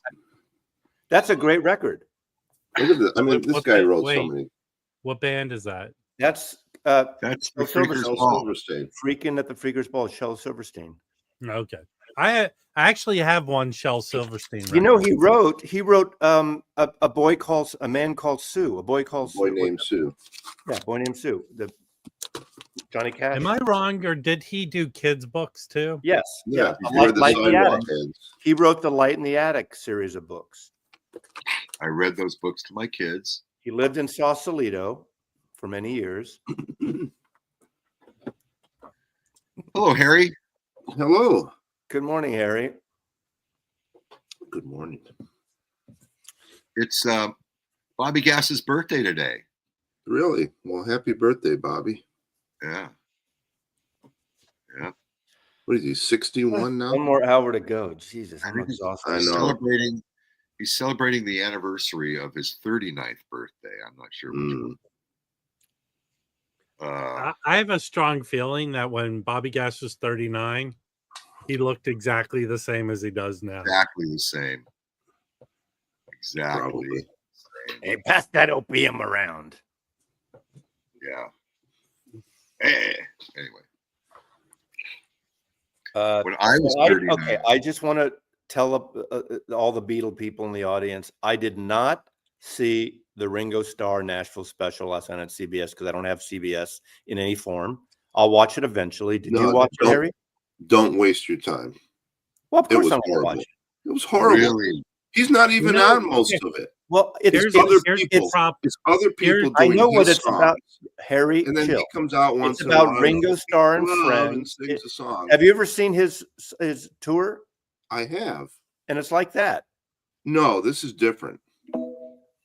That's a great record. Look at this. I mean, this guy wrote so many. What band is that? That's the Freakers Ball. Silverstein. Freaking at the Freakers Ball, Shel Silverstein. Okay. I actually have one Shel Silverstein record. You know, he wrote a man called Sue. Boy named Sue. Yeah, Boy Named Sue. The Johnny Cash. Am I wrong, or did he do kids' books too? Yes. Yeah. Light in the Attic. He wrote the Light in the Attic series of books. I read those books to my kids. He lived in Sausalito for many years. Hello, Harry. Hello. Good morning, Harry. Good morning. It's Bobby Gass's birthday today. Really? Well, happy birthday, Bobby. Yeah. Yeah. What is he, 61 now? One more hour to go. Jesus, I'm He's exhausted. I know. He's celebrating the anniversary of his 39th birthday. I'm not sure which one. I have a strong feeling that when Bobby Gass was 39, he looked exactly the same as he does now. Exactly the same. Exactly. Probably. Hey, pass that opium around. Yeah. Anyway. When I was 39. I just want to tell all the Beetle people in the audience, I did not see the Ringo Starr Nashville special last night on CBS because I don't have CBS in any form. I'll watch it eventually. Did you watch it, Harry? Don't waste your time. Well, of course I'm going to watch it. It was horrible. Really? He's not even on most of it. Well, It's other people. I know what it's about, Harry. And then chill. he comes out once It's in a while. about Ringo Starr and friends. And sings a song. Have you ever seen his tour? I have. And it's like that. No, this is different.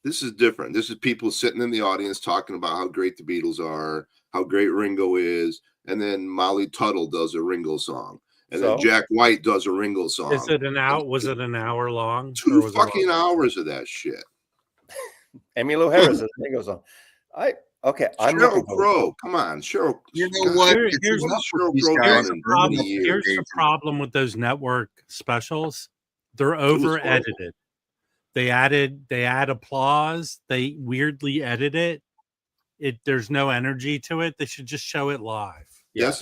This is different. This is people sitting in the audience talking about how great the Beatles are, how great Ringo is, and then Molly Tuttle does a Ringo song, and then Jack White does a Ringo song. Was it an hour long? 2 fucking hours of that shit. Emmylou Harris is a Ringo song. I'm Sheryl Crow. Come on, Sheryl. You know what? Here's the problem with those network specials. They're over edited. They add applause. They weirdly edit it. There's no energy to it. They should just show it live. Yeah. That's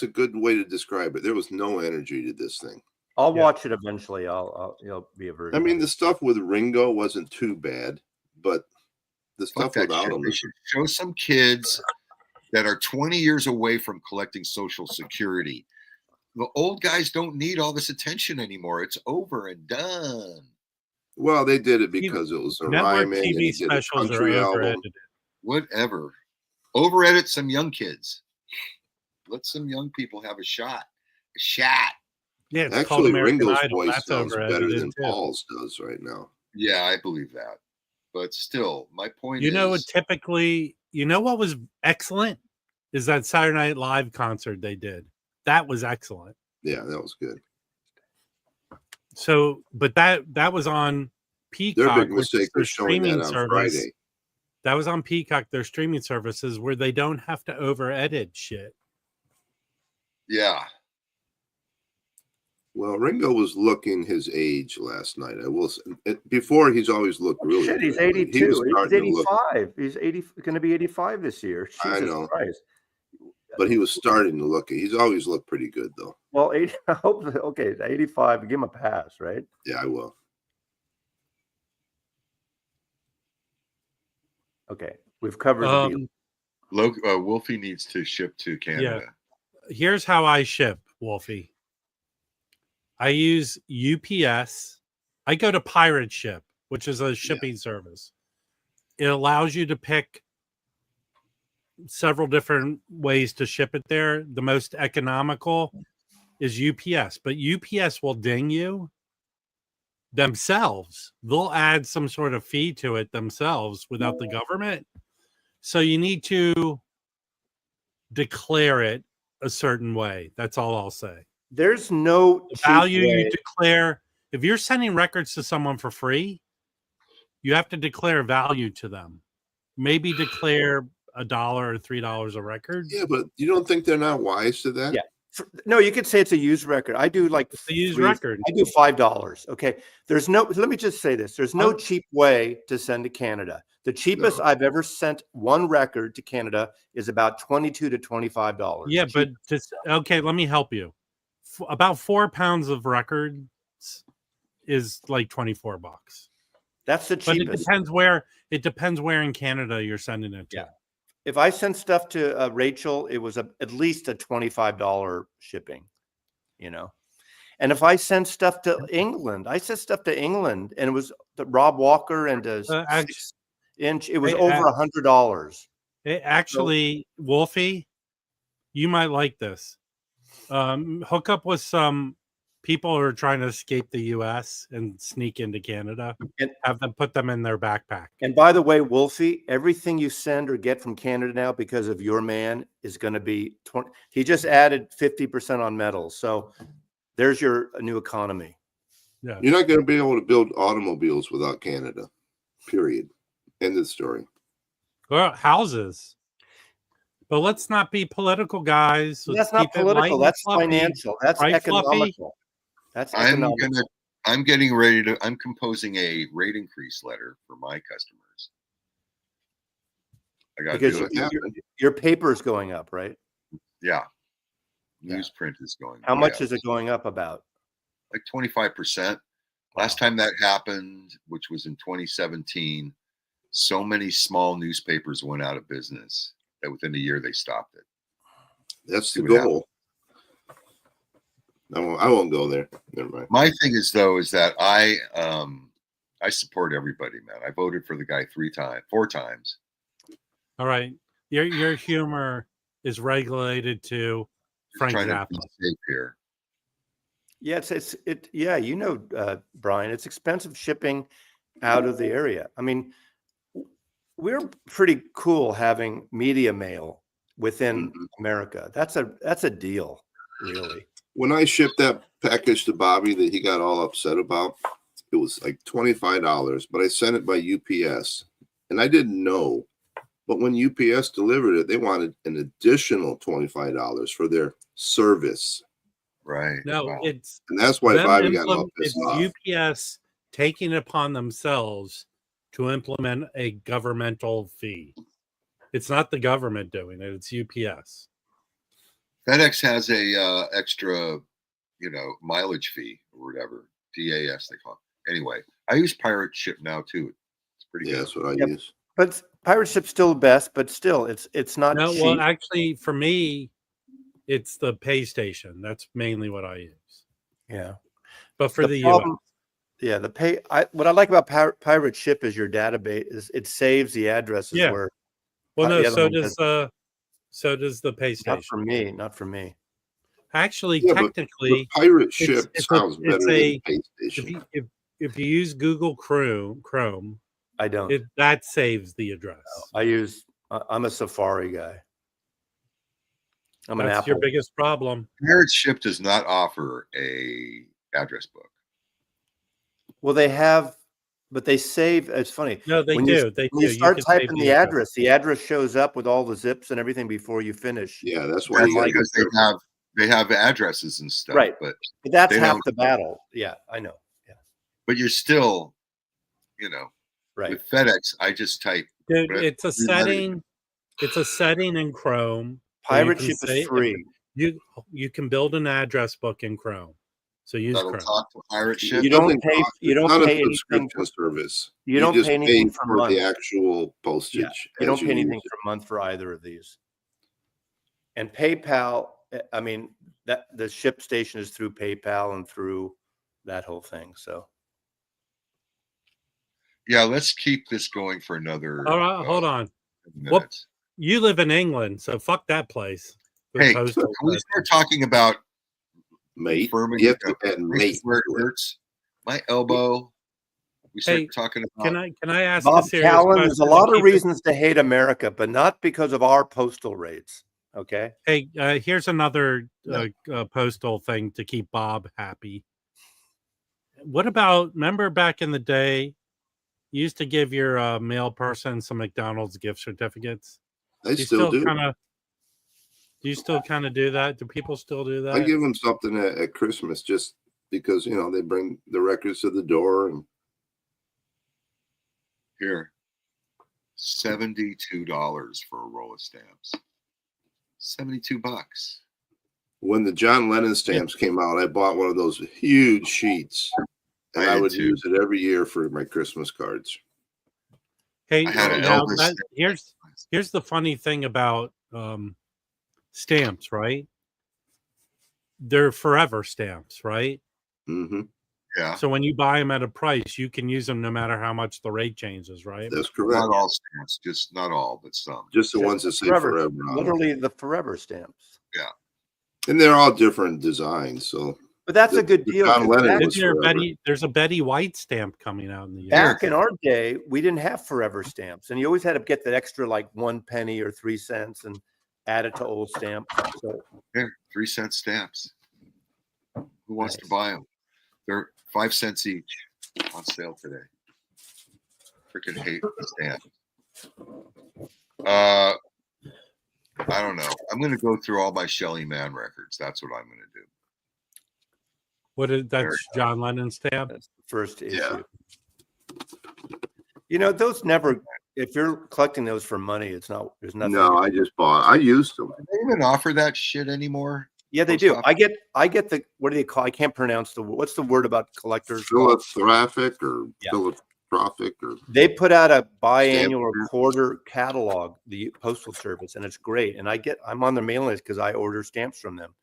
a good way to describe it. There was no energy to this thing. I'll watch it eventually. I'll be a version. I mean, the stuff with Ringo wasn't too bad, but the stuff without him. They should show some kids that are 20 years away from collecting Social Security. The old guys don't need all this attention anymore. It's over and done. Well, they did it because it was a rhyming and he did a country album. Whatever. Over edit some young kids. Let some young people have a shot. A shot. Yeah, it's actually Ringo's Idol. voice sounds better than Paul's does right now. Yeah, I believe that. But still, my point is, you know what was excellent is that Saturday Night Live concert they did. That was excellent. Yeah, that was good. So, but that was on Peacock. Their big mistake was showing that on Friday. That was on Peacock, their streaming services, where they don't have to over edit shit. Yeah. Well, Ringo was looking his age last night. I will say, before he's always looked really good. He's 82. He's 85. He's going to be 85 this year. Jesus I know. Christ. But he was starting to look. He's always looked pretty good, though. Well, I hope. Okay, 85. Give him a pass, right? Yeah, I will. Okay, we've covered the deal. Wolfie needs to ship to Canada. Yeah. Here's how I ship, Wolfie. I use UPS. I go to Pirate Ship. which is a shipping service. It allows you to pick several different ways to ship it there. The most economical is UPS, but UPS will ding you themselves. They'll add some sort of fee to it themselves without the government. So you need to declare it a certain way. That's all I'll say. There's no The cheap value way. you declare. If you're sending records to someone for free, you have to declare value to them. Maybe declare $1 or $3 a record. Yeah, but you don't think they're not wise to that? Yeah. No, you could say it's a used record. I do like It's a used record. I do $5. Okay. There's no, let me just say this. There's no cheap way to send to Canada. The cheapest I've ever sent one record to Canada is about $22 to $25. Yeah, but just okay, let me help you. About 4 pounds of records is like $24. That's the cheapest. But it depends where in Canada you're sending it to. Yeah. If I sent stuff to Rachel, it was at least a $25 shipping, you know. And if I sent stuff to England, I sent stuff to England, and it was the Rob Walker and a 6-inch. It was over $100. Actually, Wolfie, you might like this. Hook up with some people who are trying to escape the U.S. and sneak into Canada, and have them put them in their backpack. And by the way, Wolfie, everything you send or get from Canada now because of your man is going to be 20. He just added 50% on metals. So there's your new economy. Yeah. You're not going to be able to build automobiles without Canada, period. End of the story. Well, houses. But let's not be political, guys. That's not political. That's financial. That's economical. That's economical. I'm getting ready to. I'm composing a rate increase letter for my customers. I got to do it. Your paper is going up, right? Yeah. Newsprint is going. How much is it going up about? Like 25%. Last time that happened, which was in 2017, so many small newspapers went out of business that within a year they stopped it. That's the goal. I won't go there. Never mind. My thing is that I support everybody, man. I voted for the guy 4 times. All right, your humor is regulated to Frank Zappa. Here. Yeah, yeah, you know, Brian, it's expensive shipping out of the area. I mean, we're pretty cool having media mail within America. That's a deal, really. When I shipped that package to Bobby that he got all upset about, it was like $25, but I sent it by UPS and I didn't know. But when UPS delivered it, they wanted an additional $25 for their service. Right. No, and that's why Bobby got all pissed off. UPS taking it upon themselves to implement a governmental fee. It's not the government doing it, it's UPS. FedEx has a extra, mileage fee or whatever, DAS they call it. Anyway, I use Pirate Ship now too. It's pretty good. That's what I use. But Pirate Ship's still the best, but still, it's not cheap. Well, actually, for me, it's the pay station. That's mainly what I use. Yeah, but for the US. Yeah, what I like about Pirate Ship is your database is it saves the addresses where. Well, no, so does the pay station. Not for me. Actually, technically, Pirate Ship sounds better than pay station. If you use Google Chrome, I don't. That saves the address. I'm a Safari guy. I'm an Apple. That's your biggest problem. Pirate Ship does not offer a address book. Well, they have, but they save. It's funny. No, they do. When you start typing the address shows up with all the zips and everything before you finish. Yeah, that's why. Because they have addresses and stuff. Right, but that's half the battle. Yeah, I know. Yeah, but you're still, right. With FedEx, I just type. Dude, it's a setting. It's a setting in Chrome. Pirate Ship is free. You can build an address book in Chrome. So use Chrome. Talk to Pirate Ship. You don't pay. You don't pay anything for service. You don't pay anything for the actual postage. Yeah, you don't pay anything per month for either of these. And PayPal. I mean, that the ship station is through PayPal and through that whole thing. So. Yeah, let's keep this going for another. All right, hold on. Minutes. You live in England, so fuck that place. Hey, can we start talking about mate? You have to add mate where it hurts. My elbow. We start talking about. Can I ask Bob a serious Callen, question? there's a lot of reasons to hate America, but not because of our postal rates. Okay. Hey, here's another postal thing to keep Bob happy. What about, remember back in the day, you used to give your mail person some McDonald's gift certificates? I still do. Do you still kind of do that? Do people still do that? I give them something at Christmas just because, you know, they bring the records to the door. And here, $72 for a roll of stamps. $72. When the John Lennon stamps came out, I bought one of those huge sheets, and I would use it every year for my Christmas cards. Hey, here's the funny thing about stamps, right? They're forever stamps, right? Mm-hmm. Yeah. So when you buy them at a price, you can use them no matter how much the rate changes, right? That's correct. Not all stamps, just not all, but some. Just the ones that say forever. Literally the forever stamps. Yeah. And they're all different designs, so. But that's a good deal. There's a Betty White stamp coming out in the Back in our day, we didn't have forever stamps, and you always had to get that extra like 1 penny or 3 cents and add it to old stamps. So here, 3-cent stamps. Who wants to buy them? They're 5 cents each on sale today. Freaking hate the stamp. I don't know. I'm going to go through all my Shelly Manne records. That's what I'm going to do. That's John Lennon stamp? That's the first issue. Yeah. You know, those never, if you're collecting those for money, there's nothing. No, I just bought, I used them. Do they even offer that shit anymore? Yeah, they do. I get the, what do they call, I can't pronounce what's the word about collectors? Philanthropic or philanthropic or. They put out a biannual or quarter catalog, the Postal Service, and it's great. And I'm on their mailing list because I order stamps from them.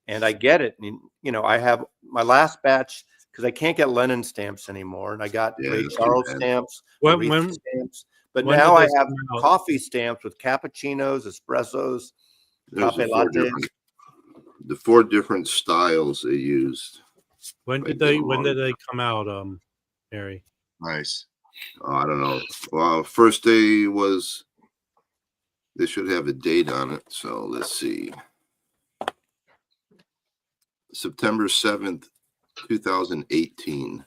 And I get it. And, you know, I have my last batch because I can't get Lennon stamps anymore. And I got Ray Charles stamps, stamps. But now I have coffee stamps with cappuccinos, espressos, cafe lattes. The 4 different styles they used. When did they come out, Mary? Nice. I don't know. Well, first day was, they should have a date on it. So let's see. September 7th, 2018.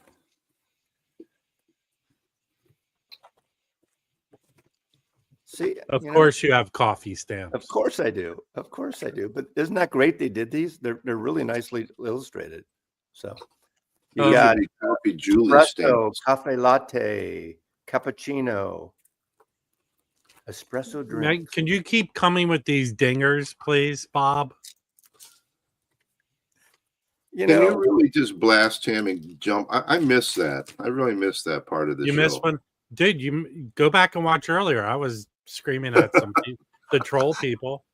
See, of course you have coffee stamps. Of course I do. Of course I do. But isn't that great they did these? They're really nicely illustrated. So you got coffee Julie espresso, cafe latte, cappuccino, espresso drink. Can you keep coming with these dingers, please, Bob? You know, you really just blast him and jump. I miss that. I really miss that part of the show. You miss one? Dude, you go back and watch earlier. I was screaming at some the troll people.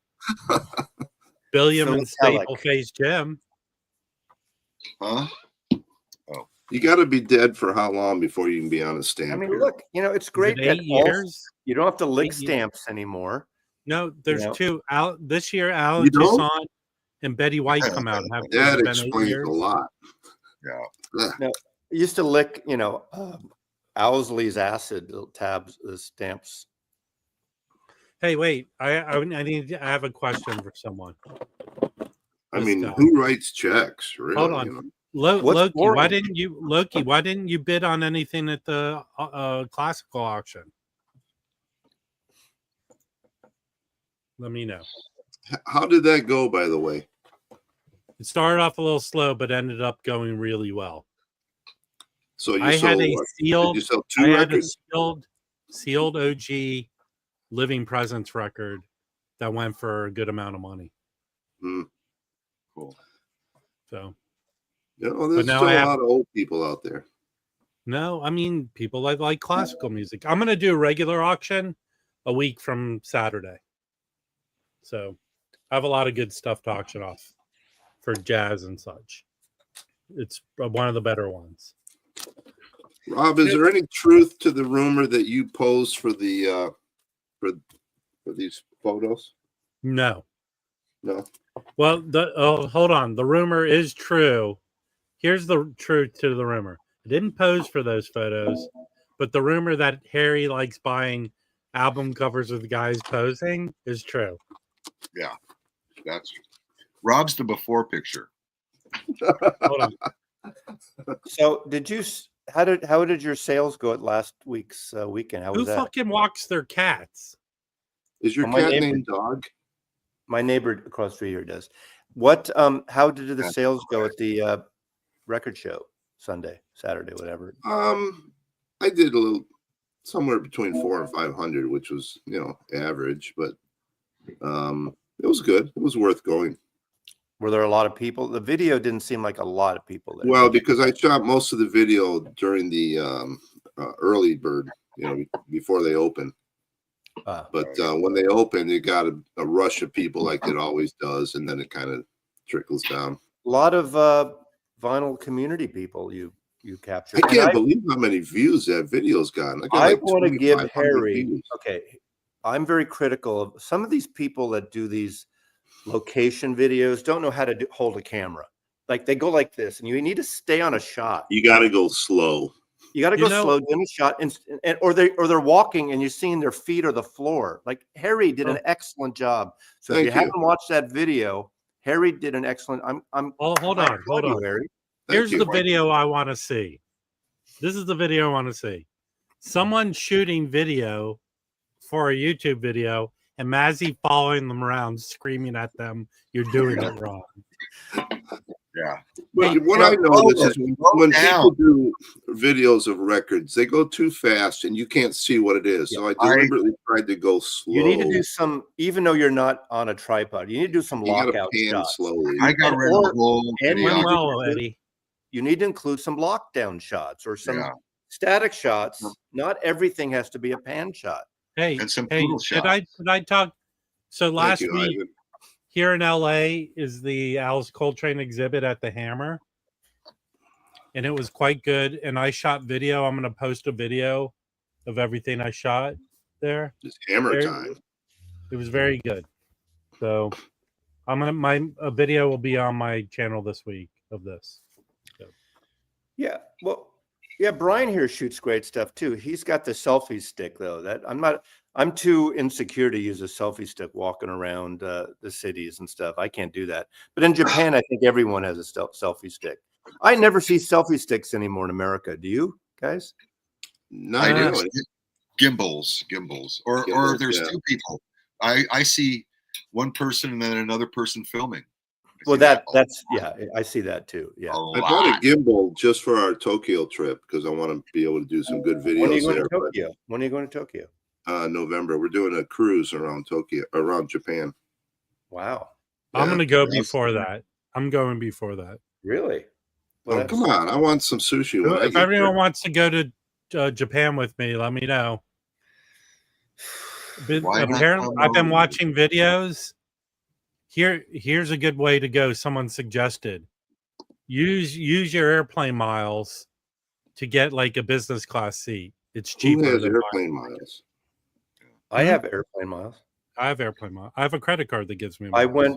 Billiam and Staple Face Jim. Huh? Oh. You got to be dead for how long before you can be on a stamp? I mean, look, you know, it's great that 8 years. You don't have to lick stamps anymore. No, there's 2 out this year. Alex Toussaint and Betty White come out. That explains a lot. Yeah. No, I used to lick, you know, Owsley's acid tabs, the stamps. Hey, wait! I have a question for someone. I mean, who writes checks? Really? Hold on, you know? Loki. Why didn't you bid on anything at the classical auction? Let me know. How did that go, by the way? It started off a little slow, but ended up going really well. So I had a sealed OG Living Presence record that went for a good amount of money. Cool. So, there's still a lot of old people out there. No, I mean people like classical music. I'm gonna do a regular auction a week from Saturday. So I have a lot of good stuff to auction off for jazz and such. It's one of the better ones. Rob, is there any truth to the rumor that you posed for the for these photos? No. No. Well, hold on. The rumor is true. Here's the truth to the rumor. I didn't pose for those photos, but the rumor that Harry likes buying album covers with guys posing is true. Yeah, that's true. Rob's the before picture. Hold on. So how did your sales go at last week's weekend? How was Who that? fucking walks their cats? Is your my cat neighbor- named Dog? My neighbor across the street here does. How did the sales go at the record show Saturday, whatever? I did a little, somewhere between 400 and 500, which was, average, but it was good. It was worth going. Were there a lot of people? The video didn't seem like a lot of people there. Well, because I shot most of the video during the early bird, before they open. But when they open, you got a rush of people like it always does, and then it kind of trickles down. A lot of vinyl community people you captured. I can't believe how many views that video's gotten. I want to give 2,500 Harry. views. Okay, I'm very critical of some of these people that do these location videos. Don't know how to hold a camera. Like they go like this, and you need to stay on a shot. You got to go slow. You got to go slow, do a shot, and or they're walking, and you're seeing their feet or the floor. Like Harry did an excellent job. So if you haven't watched that video, Harry did an excellent. Hold on, Harry. Here's the video I want to see. This is the video I want to see. Someone shooting video for a YouTube video, and Mazzy following them around, screaming at them, "You're doing it wrong." Yeah. But what I notice is when people do videos of records, they go too fast and you can't see what it is. So I deliberately tried to go slow. You need to do some, even though you're not on a tripod, you need to do some lockout shots. Slowly. I got rid of the whole video. Eddie. You need to include some lockdown shots or some static shots. Not everything has to be a pan shot. Hey, and some poodle shots. Did I talk? So last week, Ivan. here in LA is the Alice Coltrane exhibit at the Hammer, and it was quite good. And I shot video. I'm going to post a video of everything I shot there. It's Hammer time. It was very good. So a video will be on my channel this week of this. So. Yeah, well, yeah, Brian here shoots great stuff too. He's got the selfie stick though. That I'm too insecure to use a selfie stick walking around the cities and stuff. I can't do that. But in Japan, I think everyone has a selfie stick. I never see selfie sticks anymore in America. Do you guys? No, I do. Gimbals, or there's two people. I see one person and then another person filming. Well, that's I see that too. Yeah, I bought a gimbal just for our Tokyo trip because I want to be able to do some good videos. When are you going to Tokyo? When are you going to Tokyo? November. We're doing a cruise around Japan. Wow. I'm going to go before that. I'm going before that. Really? Well, come on. I want some sushi. If everyone wants to go to Japan with me, let me know. Apparently, I've been watching videos. Here's a good way to go. Someone suggested use your airplane miles to get like a business class seat. It's cheaper. Who has airplane miles? I have airplane miles. I have airplane miles. I have a credit card that gives me miles. I went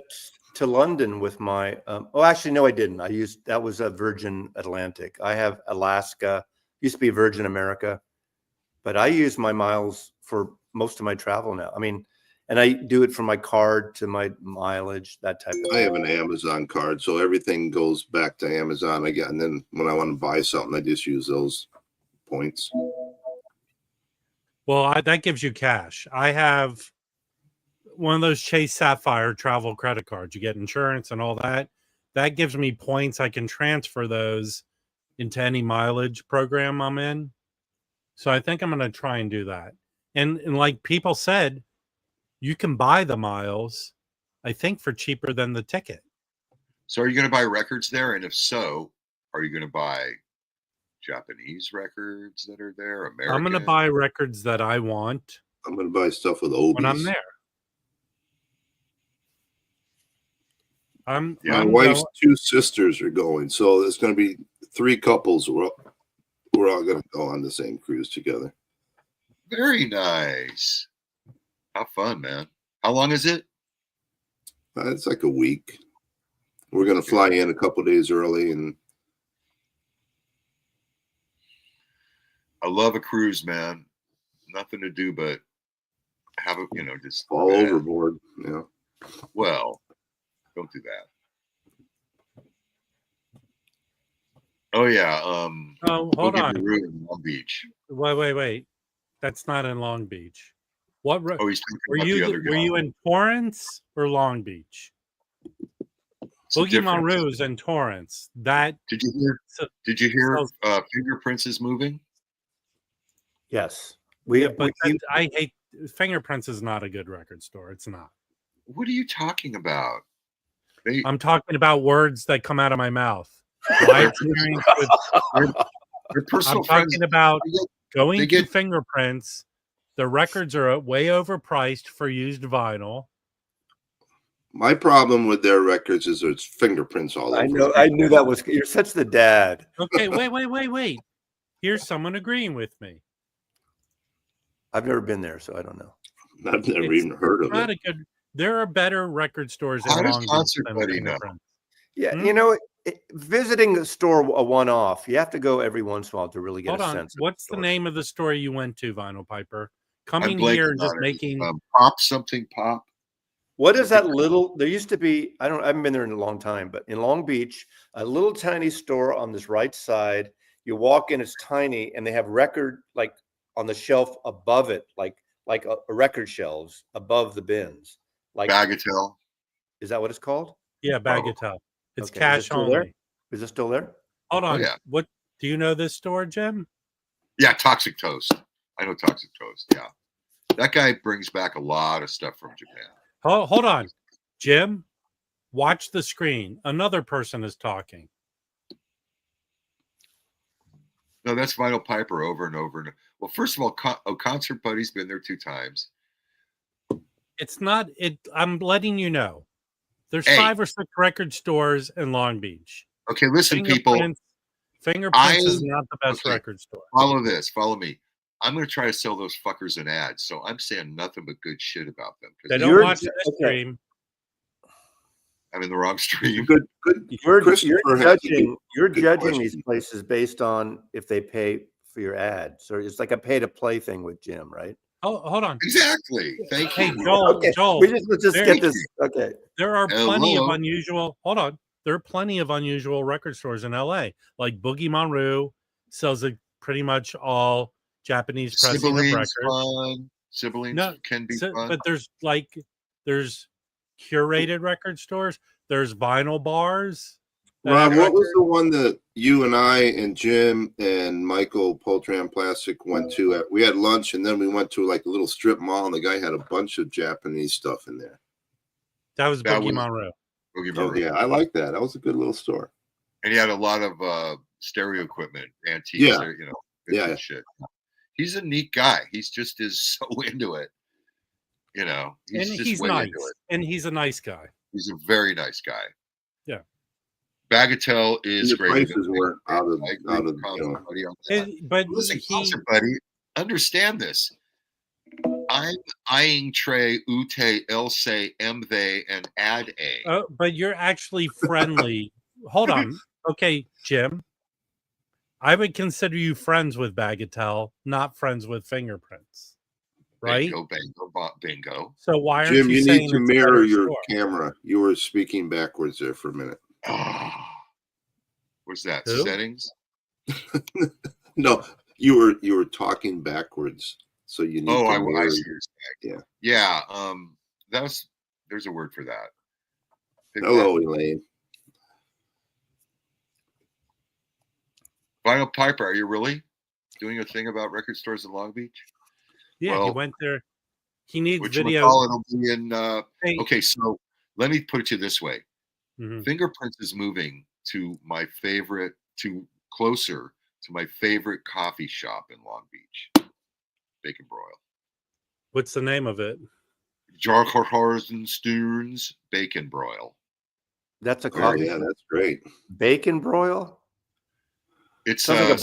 to London with my actually no, I didn't. That was a Virgin Atlantic. I have Alaska, used to be Virgin America, but I use my miles for most of my travel now. I mean, and I do it from my card to my mileage, that type of thing. I have an Amazon card, so everything goes back to Amazon again. And then when I want to buy something, I just use those points. Well, that gives you cash. I have one of those Chase Sapphire travel credit cards. You get insurance and all that. That gives me points. I can transfer those into any mileage program I'm in. So I think I'm going to try and do that. And like people said, you can buy the miles, I think, for cheaper than the ticket. So are you going to buy records there? And if so, are you going to buy Japanese records that are there? American? I'm going to buy records that I want. I'm going to buy stuff with Obies. When I'm there. My wife's two sisters are going. So there's going to be 3 couples We're all going to go on the same cruise together. Very nice. How fun, man. How long is it? It's like a week. We're going to fly in a couple days early, and I love a cruise, man. Nothing to do but have a, just fall overboard. Yeah. Well, don't do that. Oh yeah. Hold on. In Long Beach. Wait. That's not in Long Beach. What? Oh, he's talking about the other guy. Were you in Torrance or Long Beach? Boogie Monroe's in Torrance. That did you hear Fingerprints is moving? Yes. I hate Fingerprints is not a good record store. It's not. What are you talking about? I'm talking about words that come out of my mouth. My experience with your personal I'm friends, talking about going to Fingerprints. The records are way overpriced for used vinyl. My problem with their records is there's fingerprints all over. I knew that was. You're such the dad. Okay, wait. Here's someone agreeing with me. I've never been there, so I don't know. I've never even heard of it. There are better record stores in Long Beach than Fingerprints. Yeah, visiting a store a one-off, you have to go every once in a while to really get a sense. What's the name of the store you went to, Vinyl Piper? Coming here and just making pop. What is that little? There used to be. I haven't been there in a long time, but in Long Beach, a little tiny store on this right side. You walk in, it's tiny, and they have record like on the shelf above it, like a record shelves above the bins. Like Bagatelle. Is that what it's called? Yeah, Bagatelle. It's cash only. Is it still there? Hold on. Oh, yeah. What do you know this store, Jim? Yeah, Toxic Toast. I know Toxic Toast. Yeah, that guy brings back a lot of stuff from Japan. Hold on, Jim. Watch the screen. Another person is talking. No, that's Vinyl Piper over and over. Well, first of all, Concert Buddy's been there 2 times. It's not. I'm letting you know. There's 5 or 6 record stores in Long Beach. Okay, listen, people. Fingerprints is not the best record store. Follow this. Follow me. I'm going to try to sell those fuckers an ad, so I'm saying nothing but good shit about them. They don't watch this stream. I'm in the wrong stream. Good. You're judging these places based on if they pay for your ad. So it's like a pay-to-play thing with Jim, right? Oh, hold on. Exactly. Thank you. Joel. Okay. Joel. Let's just get this. Okay. There are plenty of unusual. Hold on. There are plenty of unusual record stores in LA. Like Boogie Monroe sells pretty much all Japanese pressing of records. Siblings can be fun. But there's curated record stores. There's vinyl bars. Rob, what was the one that you and I and Jim and Michael Poltram Plastic went to? We had lunch and then we went to like a little strip mall and the guy had a bunch of Japanese stuff in there. That was Boogie Monroe. Oh, yeah, I like that. That was a good little store. And he had a lot of stereo equipment, antiques, Yeah. Shit. He's a neat guy. He's just so into it. He's nice. And he's a nice guy. He's a very nice guy. Yeah. Bagatelle is the great. Prices were out of but listen, Concert Buddy, understand this. I'm eyeing Trey, Ute, Else, Mve, and Ad A. But you're actually friendly. Hold on. Okay, Jim. I would consider you friends with Bagatelle, not friends with Fingerprints. Right? Bingo. So why aren't Jim, you you saying need to mirror your camera. You were speaking backwards there for a minute. What's that? Who? Settings? No, you were talking backwards. So you need to I see. Yeah. Yeah. There's a word for that. Hello, Elaine. Vinyl Piper, are you really doing a thing about record stores in Long Beach? Yeah, he went there. He needs video. Okay, so let me put it to you this way. Mm-hmm. Fingerprints is moving to closer to my favorite coffee shop in Long Beach, Bacon Broil. What's the name of it? Jarharsten's Bacon Broil. That's a coffee. Yeah, that's great. Bacon Broil. It's like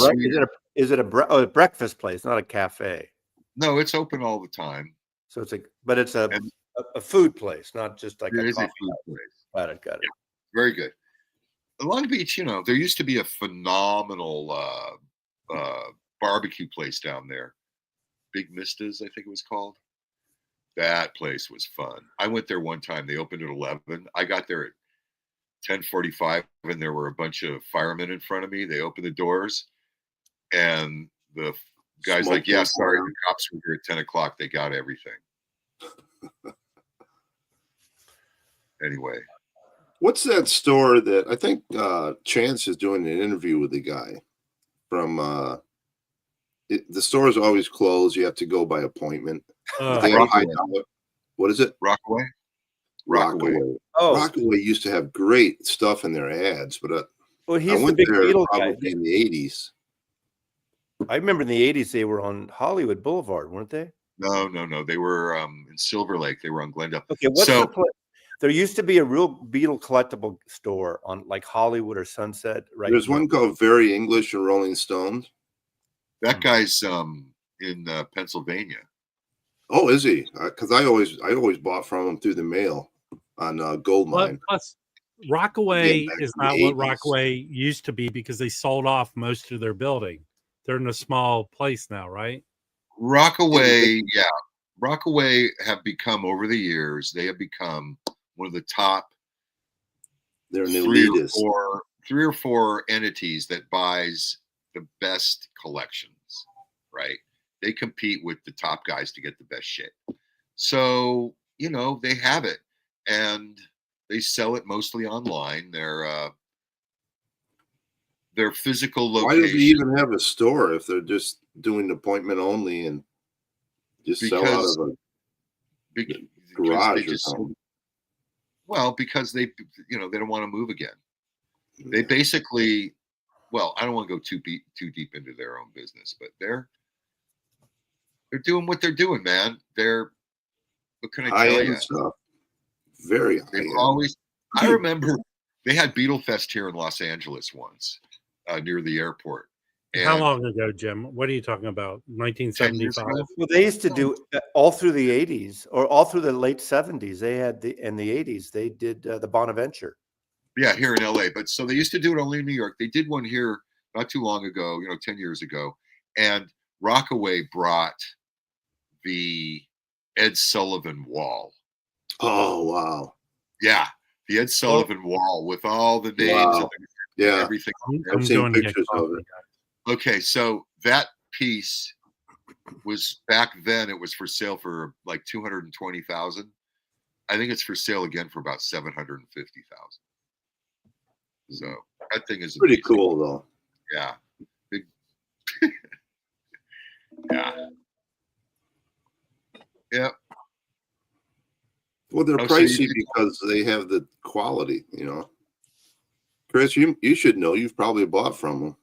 is Is it a breakfast place, not a cafe? No, it's open all the time. So it's but it's a food place, not just like it a is coffee a food house. place. Got it. Yeah, very good. Long Beach, there used to be a phenomenal barbecue place down there. Big Mistas, I think it was called. That place was fun. I went there one time. They opened at 11. I got there at 10:45, and there were a bunch of firemen in front of me. They opened the doors, and the guy's like, "Yeah, sorry, the cops were here at 10 o'clock. They got everything." Anyway. What's that store that I think Chance is doing an interview with the guy from the store is always closed. You have to go by appointment. What is it? Rockaway? Rockaway. Oh, Rockaway used to have great stuff in their ads, but he's I went the big there Beetle probably guy. in the 80s. I remember in the 80s they were on Hollywood Boulevard, weren't they? No. They were in Silver Lake. They were on Glendale. Okay, there used to be a real Beetle collectible store on like Hollywood or Sunset, right? There's one called Very English and Rolling Stones. That guy's in Pennsylvania. Oh, is he? Because I always bought from him through the mail on Goldmine. Plus, Rockaway is not what 80s. Rockaway used to be because they sold off most of their building. They're in a small place now, right? Rockaway, yeah. Rockaway have become, over the years, they have become one of the top They're an three elitist. or four entities that buys the best collections, right? They compete with the top guys to get the best shit. So, they have it, and they sell it mostly online. Their physical location. Why do they even have a store if they're just doing appointment only and just sell out of a garage or something? Well, because they don't want to move again. They basically, I don't want to go too deep into their own business, but they're doing what they're doing, man. What can I tell you? Stuff. Very high. I remember they had Beetle Fest here in Los Angeles once, near the airport. And how long ago, Jim? What are you talking about? 1975? Well, they used to do all through the 80s or all through the late 70s. They had in the 80s, they did the Bonaventure. Yeah, here in LA. But so they used to do it only in New York. They did one here not too long ago, 10 years ago. And Rockaway brought the Ed Sullivan wall. Oh, wow. Yeah, the Ed Sullivan wall with all the names and everything. I've seen pictures of it. Okay, so that piece was, back then it was for sale for like $220,000. I think it's for sale again for about $750,000. So that thing is pretty amazing. Cool though. Yeah. Big. Yeah. Yeah. Well, they're pricey because they have the quality, Chris, you should know. You've probably bought from them.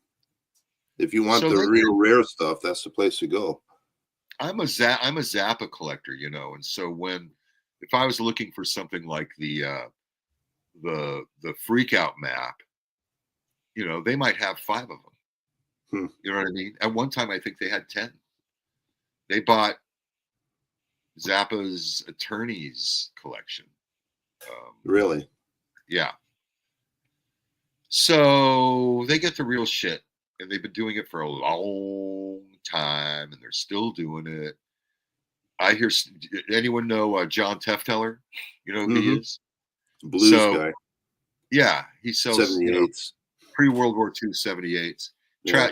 If you want the real rare stuff, that's the place to go. I'm a Zappa collector, and so if I was looking for something like the Freak Out map, they might have 5 of them. You know what I mean? At one time, I think they had 10. They bought Zappa's Attorneys collection. Really? Yeah. So they get the real shit, and they've been doing it for a long time, and they're still doing it. I hear, anyone know John Tefteller? You know who he is? Blues guy. Yeah, he sells 78s. Pre-World War II 78s.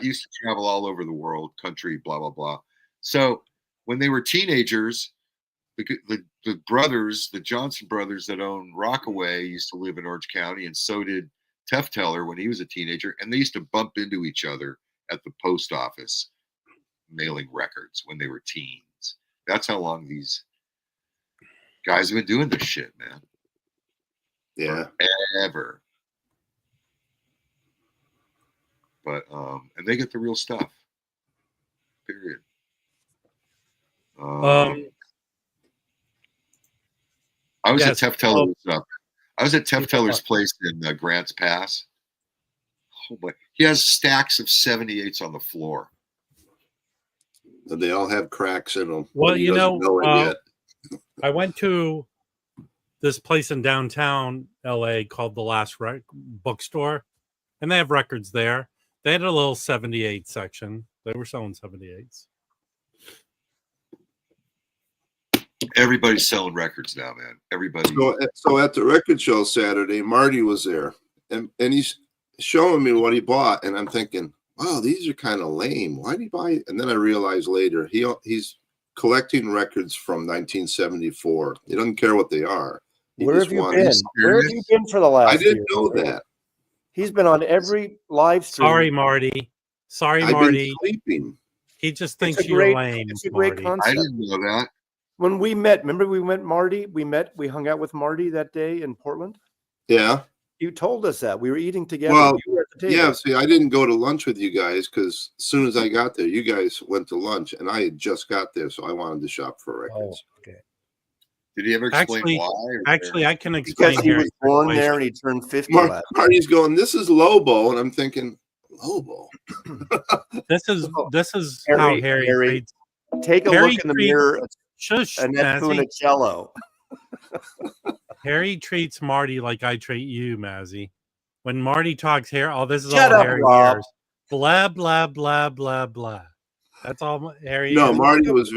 Used to travel all over the world, country, blah, blah, blah. So when they were teenagers, the brothers, the Johnson brothers that own Rockaway, used to live in Orange County, and so did Tefteller when he was a teenager, and they used to bump into each other at the post office mailing records when they were teens. That's how long these guys have been doing this shit, man. Yeah. Forever. But and they get the real stuff. Period. I was at Tefteller's. I was at Tefteller's place in Grants Pass. Oh boy, he has stacks of 78s on the floor. They all have cracks in them. Well, He you doesn't know, it yet. I went to this place in downtown LA called the Last Bookstore, and they have records there. They had a little 78 section. They were selling 78s. Everybody's selling records now, man. Everybody. So at the record show Saturday, Marty was there, and he's showing me what he bought, and I'm thinking, wow, these are kind of lame. Why did he buy it? And then I realized later he's collecting records from 1974. He doesn't care what they are. Where have you been? Where have you been for the last I didn't year? know that. He's been on every live stream. Sorry, Marty. I've Marty. been sleeping. He just thinks you're lame. It's a great concept. I didn't know that. When we met, remember we went Marty? We hung out with Marty that day in Portland. Yeah. You told us that. We were eating together. Well, you were at the table. yeah, see, I didn't go to lunch with you guys because as soon as I got there, you guys went to lunch, and I had just got there, so I wanted to shop for records. Oh, okay. Did he ever explain why? Actually, I can explain. Because he was born there and he turned 50. Marty's going, this is Lobo, and I'm thinking, Lobo? This is how Harry treats. Take a look in the mirror. Shush, Annette Funicello. Harry treats Marty like I treat you, Mazzy. When Marty talks hair, this is Shut all up, Harry Rob. hears. Blah, blah, blah, blah, blah. That's all Harry No, hears. Marty was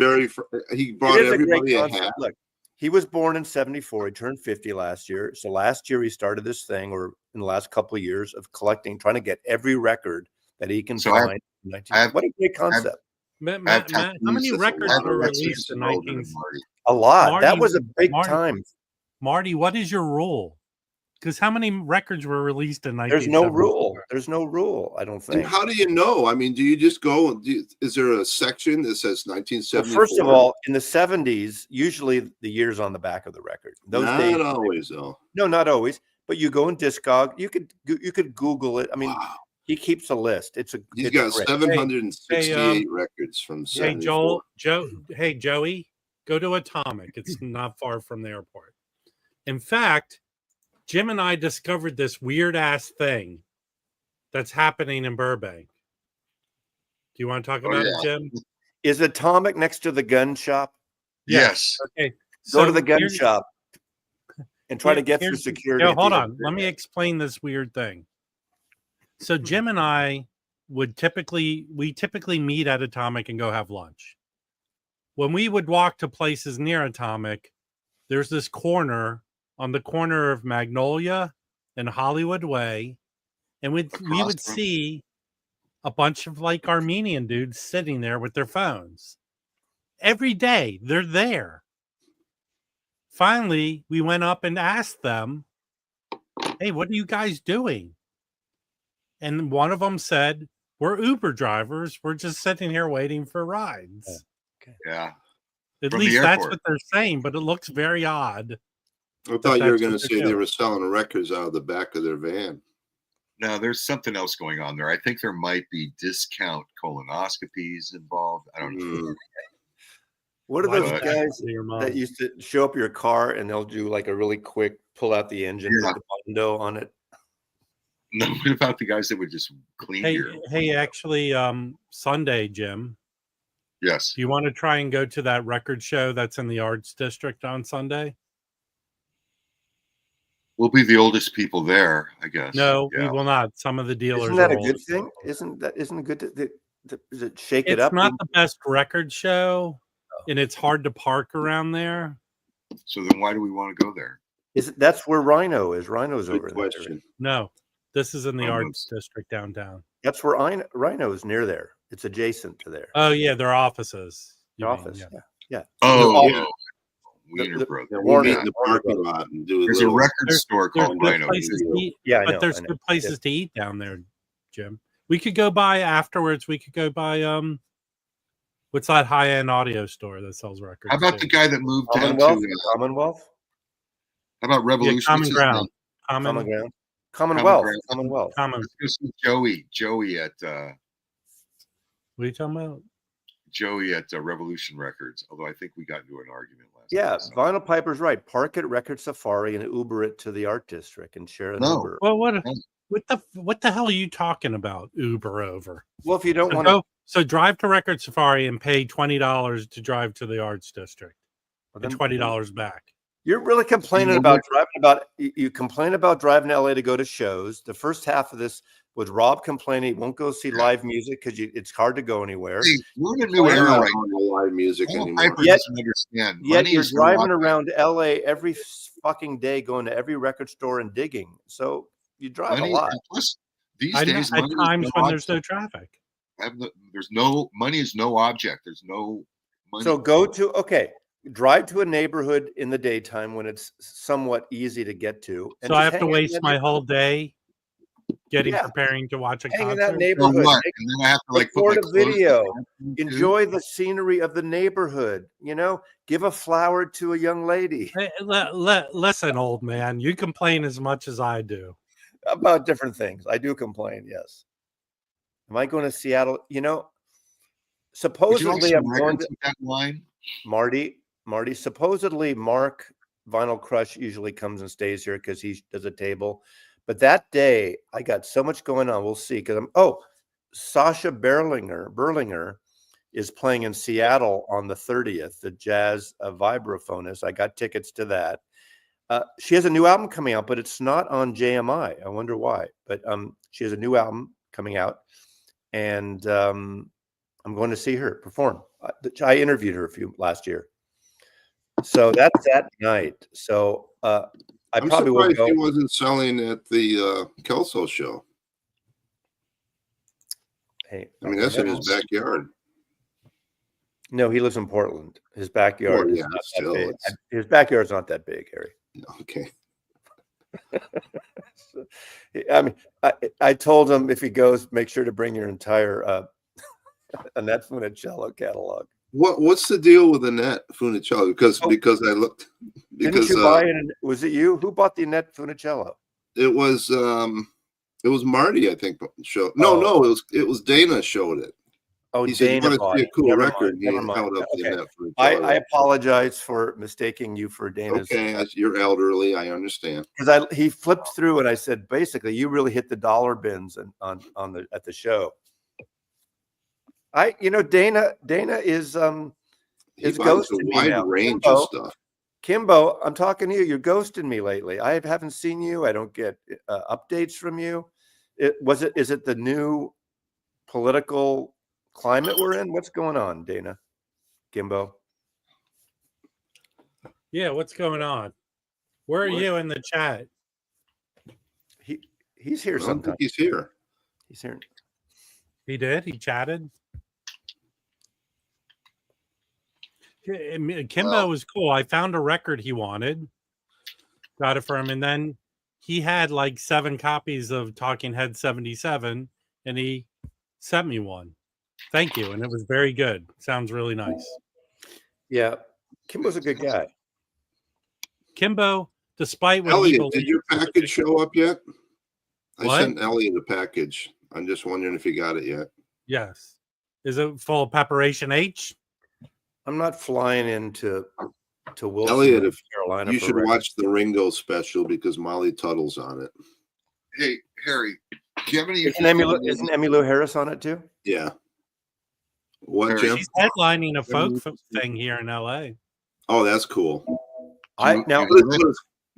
he brought everybody a hat. Look, he was born in 74. He turned 50 last year. So last year he started this thing, or in the last couple of years, of collecting, trying to get every record that he can find. What a great concept. Matt, how many records were released in 19? A lot. Marty, that was a big time. Marty, what is your rule? Because how many records were released in 19? There's no rule. There's no rule, I don't think. And how do you know? I mean, do you just go? Is there a section that says 1974? Well, first of all, in the 70s, usually the year's on the back of the record. Those not days, always, though. No, not always. But you go in Discog. You could Google it. I mean, wow. He keeps a list. He's got 768 records from 74. Hey, Joey, go to Atomic. It's not far from the airport. In fact, Jim and I discovered this weird ass thing that's happening in Burbank. Do you want to talk about it, Jim? Is Atomic next to the gun shop? Yes. Okay. Go to the gun shop and try to get through security. Hold on. Let me explain this weird thing. So Jim and I typically meet at Atomic and go have lunch. When we would walk to places near Atomic, there's this corner on the corner of Magnolia and Hollywood Way, and we would see a bunch of like Armenian dudes sitting there with their phones. Every day, they're there. Finally, we went up and asked them, hey, what are you guys doing? And one of them said, we're Uber drivers. We're just sitting here waiting for rides. Okay. Yeah. At least that's what they're saying, but it looks very odd. I thought you were going to say they were selling records out of the back of their van. No, there's something else going on there. I think there might be discount colonoscopies involved. I don't know. What are those guys that used to show up your car and they'll do like a really quick pull out the engine, put the window on it? No, what about the guys that would just clean your... Hey, actually, Sunday, Jim. Yes. Do you want to try and go to that record show that's in the Arts District on Sunday? We'll be the oldest people there, I guess. No, we will not. Some of the dealers. Isn't that a good thing? Isn't it good to shake it up? It's not the best record show, and it's hard to park around there. So then why do we want to go there? That's where Rhino is. Rhino's over there. No, this is in the Arts District downtown. That's where Rhino is, near there. It's adjacent to there. Oh yeah, their offices. Office. Yeah. Oh yeah. Wiener Brothers. We'll meet in the parking lot and do There's a record store called Rhino. Yeah, but there's good places to eat down there, Jim. We could go by afterwards. We could go by what's that high-end audio store that sells records? How about the guy that moved down to Commonwealth? How about Revolution? Common Ground. Commonwealth. Let's go see Joey at what are you talking about? Joey at Revolution Records, although I think we got into an argument last night. So. Vinyl Piper's right. Park at Record Safari and Uber it to the Art District and share an Uber. Well, what the hell are you talking about? Uber over. Well, if you don't want to, So drive to Record Safari and pay $20 to drive to the Arts District, and $20 back. You're really complaining about you complain about driving to LA to go to shows. The first half of this was Rob complaining he won't go see live music because it's hard to go anywhere. Hey, we're in a new era right now. Live music anymore. Yet, doesn't understand. Yet you're driving around LA every fucking day, going to every record store and digging. So you drive a lot. Plus, these days, at times when there's no traffic. There's no money is no object. There's no money. So drive to a neighborhood in the daytime when it's somewhat easy to get to. So I have to waste my whole day preparing to watch a concert. In that neighborhood. And then I have to record a video. Enjoy the scenery of the neighborhood. Give a flower to a young lady. Hey, listen, old man, you complain as much as I do about different things. I do complain. Yes. Am I going to Seattle? Supposedly I'm going to that line. Marty, supposedly Mark Vinyl Crush usually comes and stays here because he does a table. But that day I got so much going on. We'll see. Sasha Berlinger is playing in Seattle on the 30th, the jazz vibraphonist. I got tickets to that. She has a new album coming out, but it's not on JMI. I wonder why. But she has a new album coming out, and I'm going to see her perform. I interviewed her last year. So that's that night. So I'm probably will go. He wasn't selling at the Kelso show. Hey, I mean, that's in his backyard. No, he lives in Portland. His backyard is not that big. His backyard's not that big, Harry. Okay. I mean, I told him if he goes, make sure to bring your entire Annette Funicello catalog. What's the deal with Annette Funicello? Because I looked. Didn't you buy it? Was it you? Who bought the Annette Funicello? It was Marty, I think. No, it was Dana showed it. Oh, he said, Dana "You want to see a cool record?" Never mind. Held up the Annette Funicello. I apologize for mistaking you for Dana's. Okay, you're elderly. I understand. Because he flipped through and I said, basically, you really hit the dollar bins at the show. Dana is ghosting me now. Range of stuff. Kimbo, I'm talking to you. You're ghosting me lately. I haven't seen you. I don't get updates from you. Is it the new political climate we're in? What's going on, Dana? Kimbo? Yeah, what's going on? Where are you in the chat? He's here sometimes. He's here. He's here. He did? He chatted? Kimbo was cool. I found a record he wanted, got it for him, and then he had like 7 copies of Talking Head 77, and he sent me one. Thank you, and it was very good. Sounds really nice. Yeah, Kimbo's a good guy. Kimbo, despite what Elliot, did your package show up yet? What? I sent Elliot a package. I'm just wondering if he got it yet. Yes. Is it full of Preparation H? I'm not flying into Wilson, Elliot, Carolina. You should watch the Ringo special because Molly Tuttle's on it. Hey, Harry, do you have any? Isn't Emmylou Harris on it too? Yeah. What, Jim? She's headlining a folk thing here in LA. Oh, that's cool. But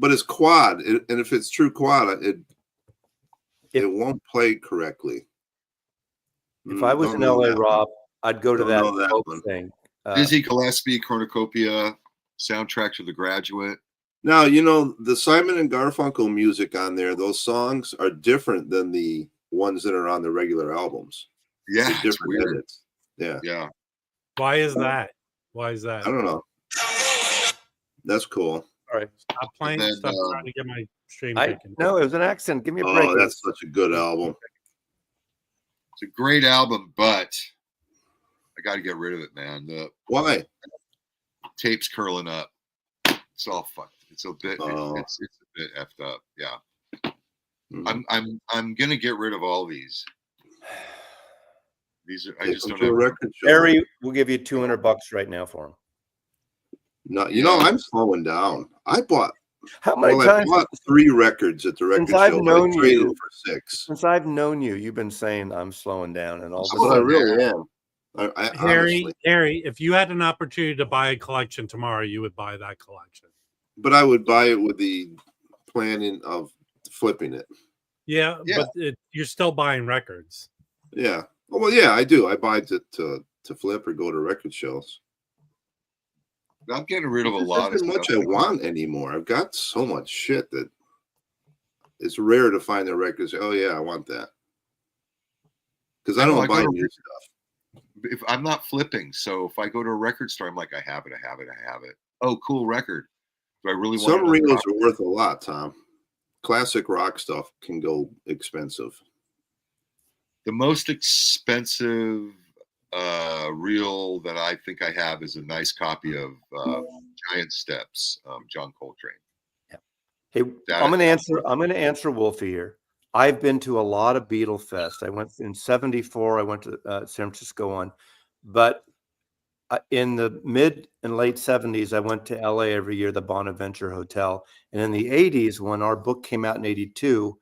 it's quad, and if it's true quad, it won't play correctly. If I was in LA, Rob, I'd go to that folk thing. Dizzy Gillespie cornucopia soundtrack to The Graduate. Now, the Simon and Garfunkel music on there, those songs are different than the ones that are on the regular albums. Yeah, it's weird. Edits. Yeah. Why is that? I don't know. That's cool. All right. Stop playing. Stop trying to get my stream taken. No, it was an accent. Give me a break. Oh, that's such a good album. It's a great album, but I got to get rid of it, man. Why? Tape's curling up. It's all fucked. It's a bit. It's a bit effed up. Yeah. Mm-hmm. I'm gonna get rid of all these. These are. I just don't know. Harry, we'll give you $200 right now for them. No, I'm slowing down. I bought. How many times? I bought 3 records at the record show. I've known you for 6. Since I've known you, you've been saying I'm slowing down and all this. But I really am. Harry, Honestly, if you had an opportunity to buy a collection tomorrow, you would buy that collection. but I would buy it with the planning of flipping it. Yeah. But you're still buying records. Yeah. Well, yeah, I do. I buy it to flip or go to record shows. I'm getting rid of a There's lot of not much stuff. I want anymore. I've got so much shit that it's rare to find a record and say, "Oh yeah, I want that," because I don't buy new stuff. If I'm not flipping, so if I go to a record store, I'm like, I have it. Oh, cool record. Do I really want Some reels are worth a lot, Tom. Classic rock stuff can go expensive. The most expensive reel that I think I have is a nice copy of Giant Steps, John Coltrane. Yeah. Hey, I'm gonna answer Wolfie here. I've been to a lot of Beetle Fest. I went in '74. I went to San Francisco one, but in the mid and late '70s, I went to LA every year, the Bonaventure Hotel. And in the '80s, when our book came out in '82,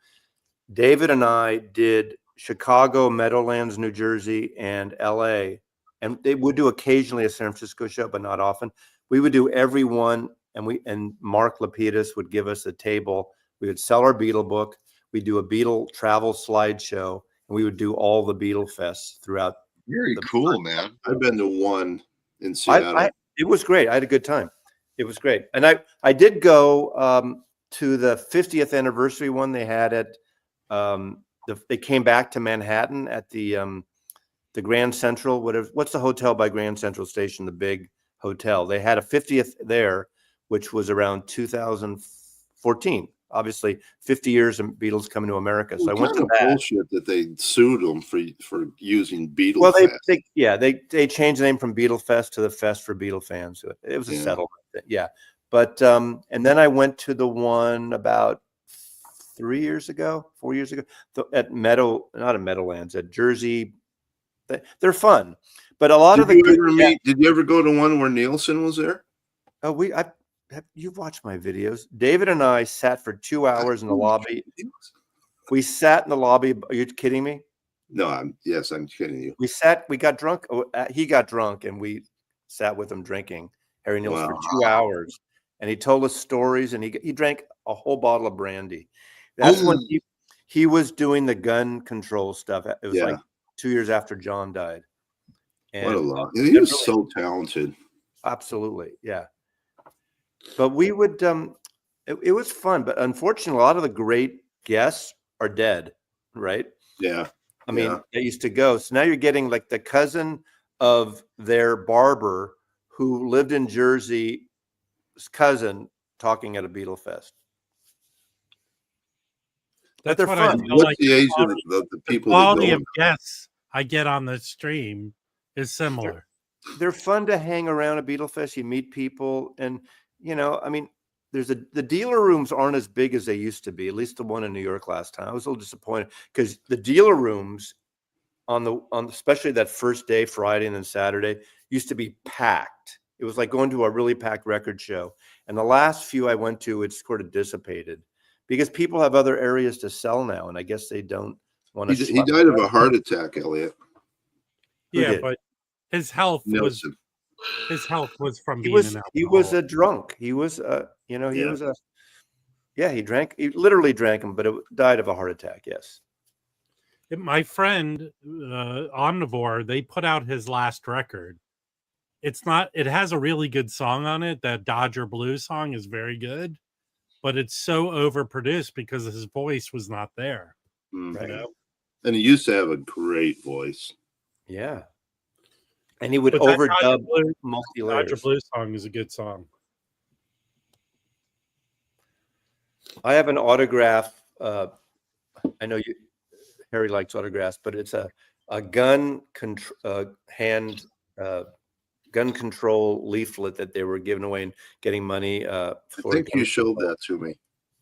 David and I did Chicago, Meadowlands, New Jersey, and LA. And they would do occasionally a San Francisco show, but not often. We would do every one, and Mark Lapidus would give us a table. We would sell our Beetle book. We'd do a Beetle travel slideshow, and we would do all the Beetle fests throughout. Very cool, man. I've been to one in Seattle. It was great. I had a good time. It was great. And I did go to the 50th anniversary one they had at they came back to Manhattan at the Grand Central. What's the hotel by Grand Central Station? The big hotel. They had a 50th there, which was around 2014. Obviously, 50 years of Beatles coming to America. So I went to that. Bullshit that they sued them for using Beetle. Well, they changed the name from Beetle Fest to the Fest for Beetle fans. It was a settlement. Yeah, but and then I went to the one about 4 years ago, at not at Meadowlands, at Jersey. They're fun, but a lot of the. Did you ever go to one where Nielsen was there? Oh, you've watched my videos. David and I sat for 2 hours in the lobby. We sat in the lobby. Are you kidding me? No, I'm kidding you. We got drunk. He got drunk, and we sat with him drinking Harry Nielsen for 2 hours, and he told us stories, and he drank a whole bottle of brandy. That's when he was doing the gun control stuff. It was like 2 years after John died. And what a lot! He was so talented. Absolutely, yeah. But we would. It was fun, but unfortunately, a lot of the great guests are dead. Right? Yeah. I mean, they used to go. So now you're getting like the cousin of their barber who lived in Jersey, cousin talking at a Beetle Fest. That's what I feel like. The age of the people? The quality of guests I get on the stream is similar. They're fun to hang around a Beetle Fest. You meet people, and I mean, the dealer rooms aren't as big as they used to be. At least the one in New York last time, I was a little disappointed because the dealer rooms on especially that first day, Friday and then Saturday, used to be packed. It was like going to a really packed record show. And the last few I went to, it's sort of dissipated because people have other areas to sell now, and I guess they don't want to. He died of a heart attack, Elliot. Yeah, but his health was from being an alcoholic. He was a drunk. He was he drank. He literally drank them, but it died of a heart attack. Yes. My friend Omnivore, they put out his last record. It has a really good song on it. That Dodger Blues song is very good, but it's so overproduced because his voice was not there. Right. And he used to have a great voice. Yeah. And he would overdub multi-layers. Dodger Blues song is a good song. I have an autograph. I know Harry likes autographs, but it's a gun control leaflet that they were giving away and getting money for. I think you showed that to me.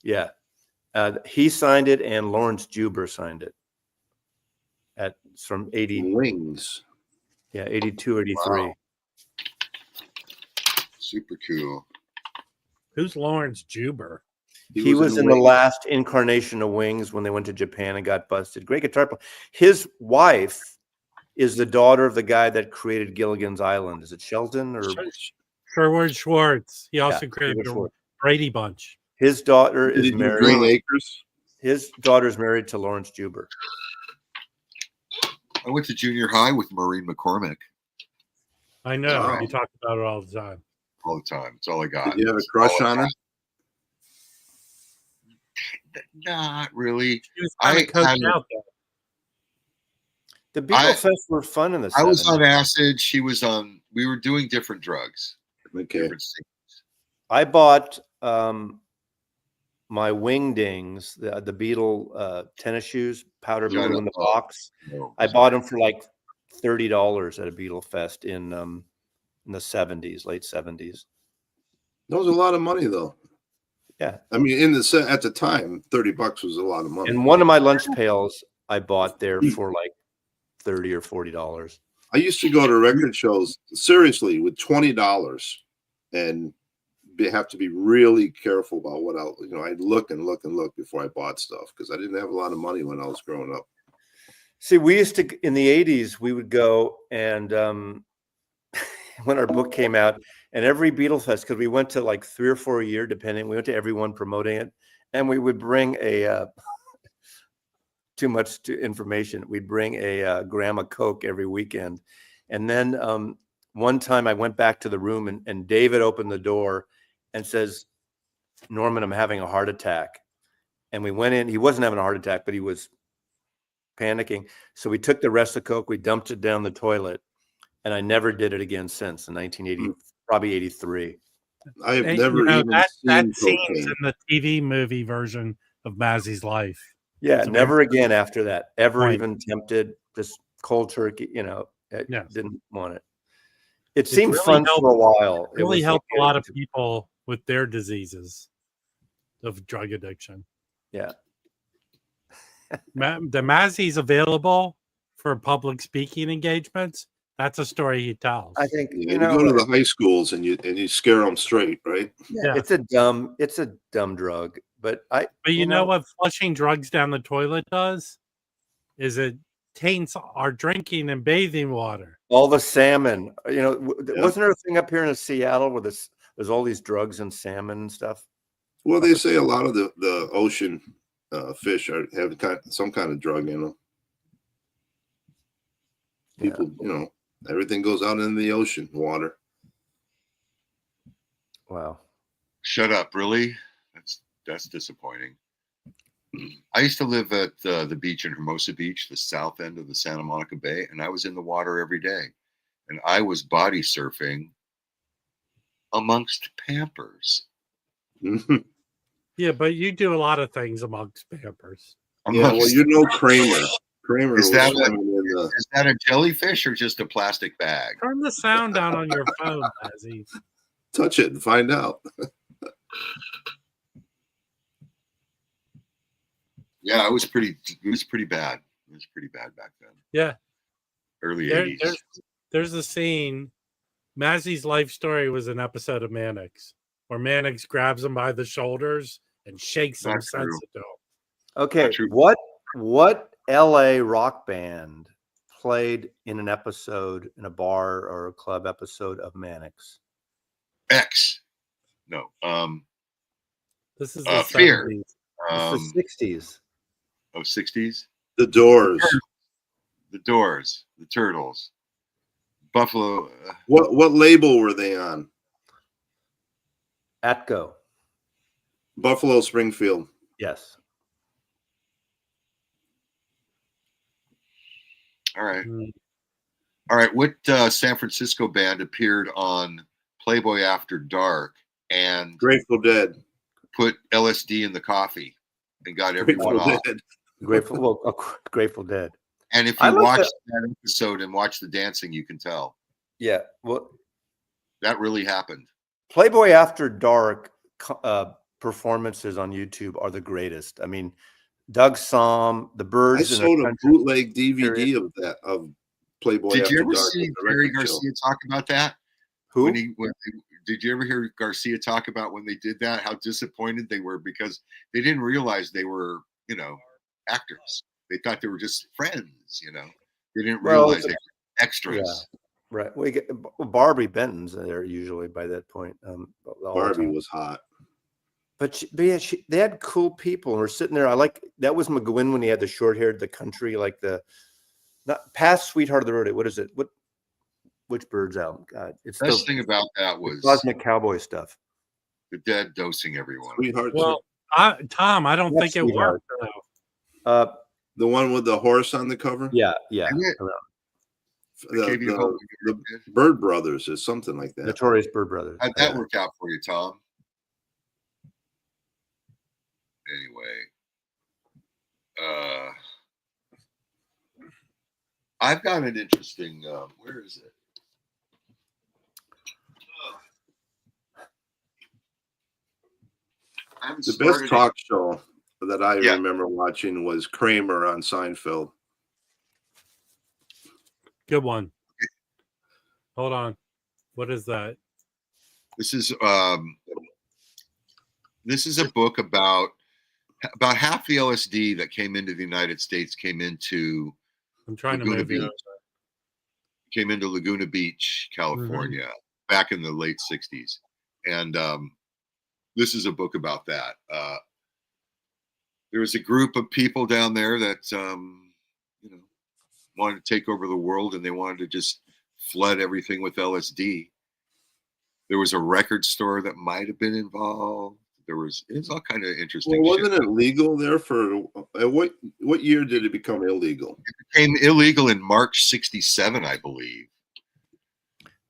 Yeah. He signed it and Lawrence Juber signed it. It's from 80 Wings. Yeah, 82, 83. Wow. Super cool. Who's Lawrence Juber? He was in the last incarnation of Wings when they went to Japan and got busted. Great guitar player. His wife is the daughter of the guy that created Gilligan's Island. Is it Sheldon or Sherwood Schwartz? He also Yeah, created Sherwood the Schwartz. Brady Bunch. His daughter Did is he do married. Green Acres? His daughter is married to Lawrence Juber. I went to junior high with Maureen McCormick I know. Wow. You talk about it all the time. all the time. It's all I got. Did you have a crush on her? Not really. She was kind I of coached had a- out there. The Beetle Fest were fun in the 70s. I was on acid. She was on. We were doing different drugs. Okay. Different things. I bought my wingdings, the Beetle tennis shoes, powder blue in the box. No, I bought them for like $30 at a Beetle Fest in the 70s, late 70s. That was a lot of money, though. Yeah. I mean, at the time, $30 was a lot of money. And one of my lunch pails I bought there for like $30 or $40. I used to go to record shows seriously with $20 and have to be really careful about what I'd look and look and look before I bought stuff because I didn't have a lot of money when I was growing up. See, we used to, in the 80s, we would go and when our book came out, and every Beetle Fest, because we went to like 3 or 4 a year, depending, we went to everyone promoting it, and we would bring a too much information. We'd bring a gram of Coke every weekend. And then one time I went back to the room and David opened the door and says, "Norman, I'm having a heart attack." And we went in. He wasn't having a heart attack, but he was panicking. So we took the rest of Coke, we dumped it down the toilet, and I never did it again since in 1980, probably 83. I have And, never even that seen scene's cocaine. in the TV movie version of Mazzy's life. Yeah, It's never amazing. again after that. Ever Point. even tempted, just cold turkey, Yes. didn't want it. It seemed really fun helped- for a while. It really was helped like a lot of people with their diseases of drug addiction. Yeah. The Mazzy's available for public speaking engagements. That's a story he tells. I think Yeah, you go to the high schools and you scare them straight, right? yeah, Yeah. it's a dumb drug. But But you know what flushing drugs down the toilet does? Is it taints our drinking and bathing water. All the salmon, wasn't there a thing up here in Seattle where there's all these drugs and salmon and stuff? Well, they say a lot of the ocean fish have some kind of drug in them. People, everything goes out in the ocean water. Wow. Shut up, really? That's disappointing. I used to live at the beach in Hermosa Beach, the south end of the Santa Monica Bay, and I was in the water every day. And I was body surfing amongst Pampers. Yeah, but you do a lot of things amongst Pampers. Yeah, well, you know Kramer. Kramer Is that, was is that a jellyfish or just a plastic bag? Turn the sound down on your phone, Mazzy. touch it and find out. Yeah, it was pretty bad. It was pretty bad back then. Yeah. Early 80s. There's a scene. Mazzy's life story was an episode of Mannix, where Mannix grabs him by the shoulders and shakes him, Not true. sends it to him. Okay, True. what LA rock band played in an episode in a bar or a club episode of Mannix? X. No. This is the Fear. 70s. It's the 60s. 60s. The Doors. The Doors. The Turtles. Buffalo. What label were they on? Atco. Buffalo Springfield. Yes. All right. Mm. All right. What San Francisco band appeared on Playboy After Dark and Grateful Dead. put LSD in the coffee and got everyone Grateful off? Dead. Grateful Dead. And if I you like watch that. that episode and watch the dancing, you can tell Yeah. Well, that really happened. Playboy After Dark performances on YouTube are the greatest. I mean, Doug Somm, the I Birds. in sold the a Country. bootleg DVD of Playboy Did After you ever Dark. see the Jerry record show. Garcia talk about that? Who? Did you ever hear Garcia talk about when they did that, how disappointed they were because they didn't realize they were, actors. They thought they were just friends, They didn't Well, realize they were extras. Right. We get Barbie Benton's there usually by that point. Barbie was hot. But they had cool people, and we're sitting there. That was McGuinn when he had the short hair, the country, like not past Sweetheart of the Road. What is it? Which Bird's album? God, it's The best thing about that was Cosmic Cowboy stuff. the Dead dosing everyone. Sweetheart. Well, Tom, I don't think it worked. The one with the horse on the cover. Yeah. The Bird Brothers is something like that. Notorious Bird Brothers. How'd that work out for you, Tom? Anyway, I've got an interesting. Where is it? The best talk show that I remember watching was Kramer on Seinfeld. Good one. Hold on. What is that? This is a book about half the LSD that came into the United States came into. I'm trying to move you. Came into Laguna Beach, California, back in the late '60s, and this is a book about that. There was a group of people down there that wanted to take over the world, and they wanted to just flood everything with LSD. There was a record store that might have been involved. It was all kind of interesting. Well, wasn't it legal there for what year did it become illegal? It became illegal in March '67, I believe.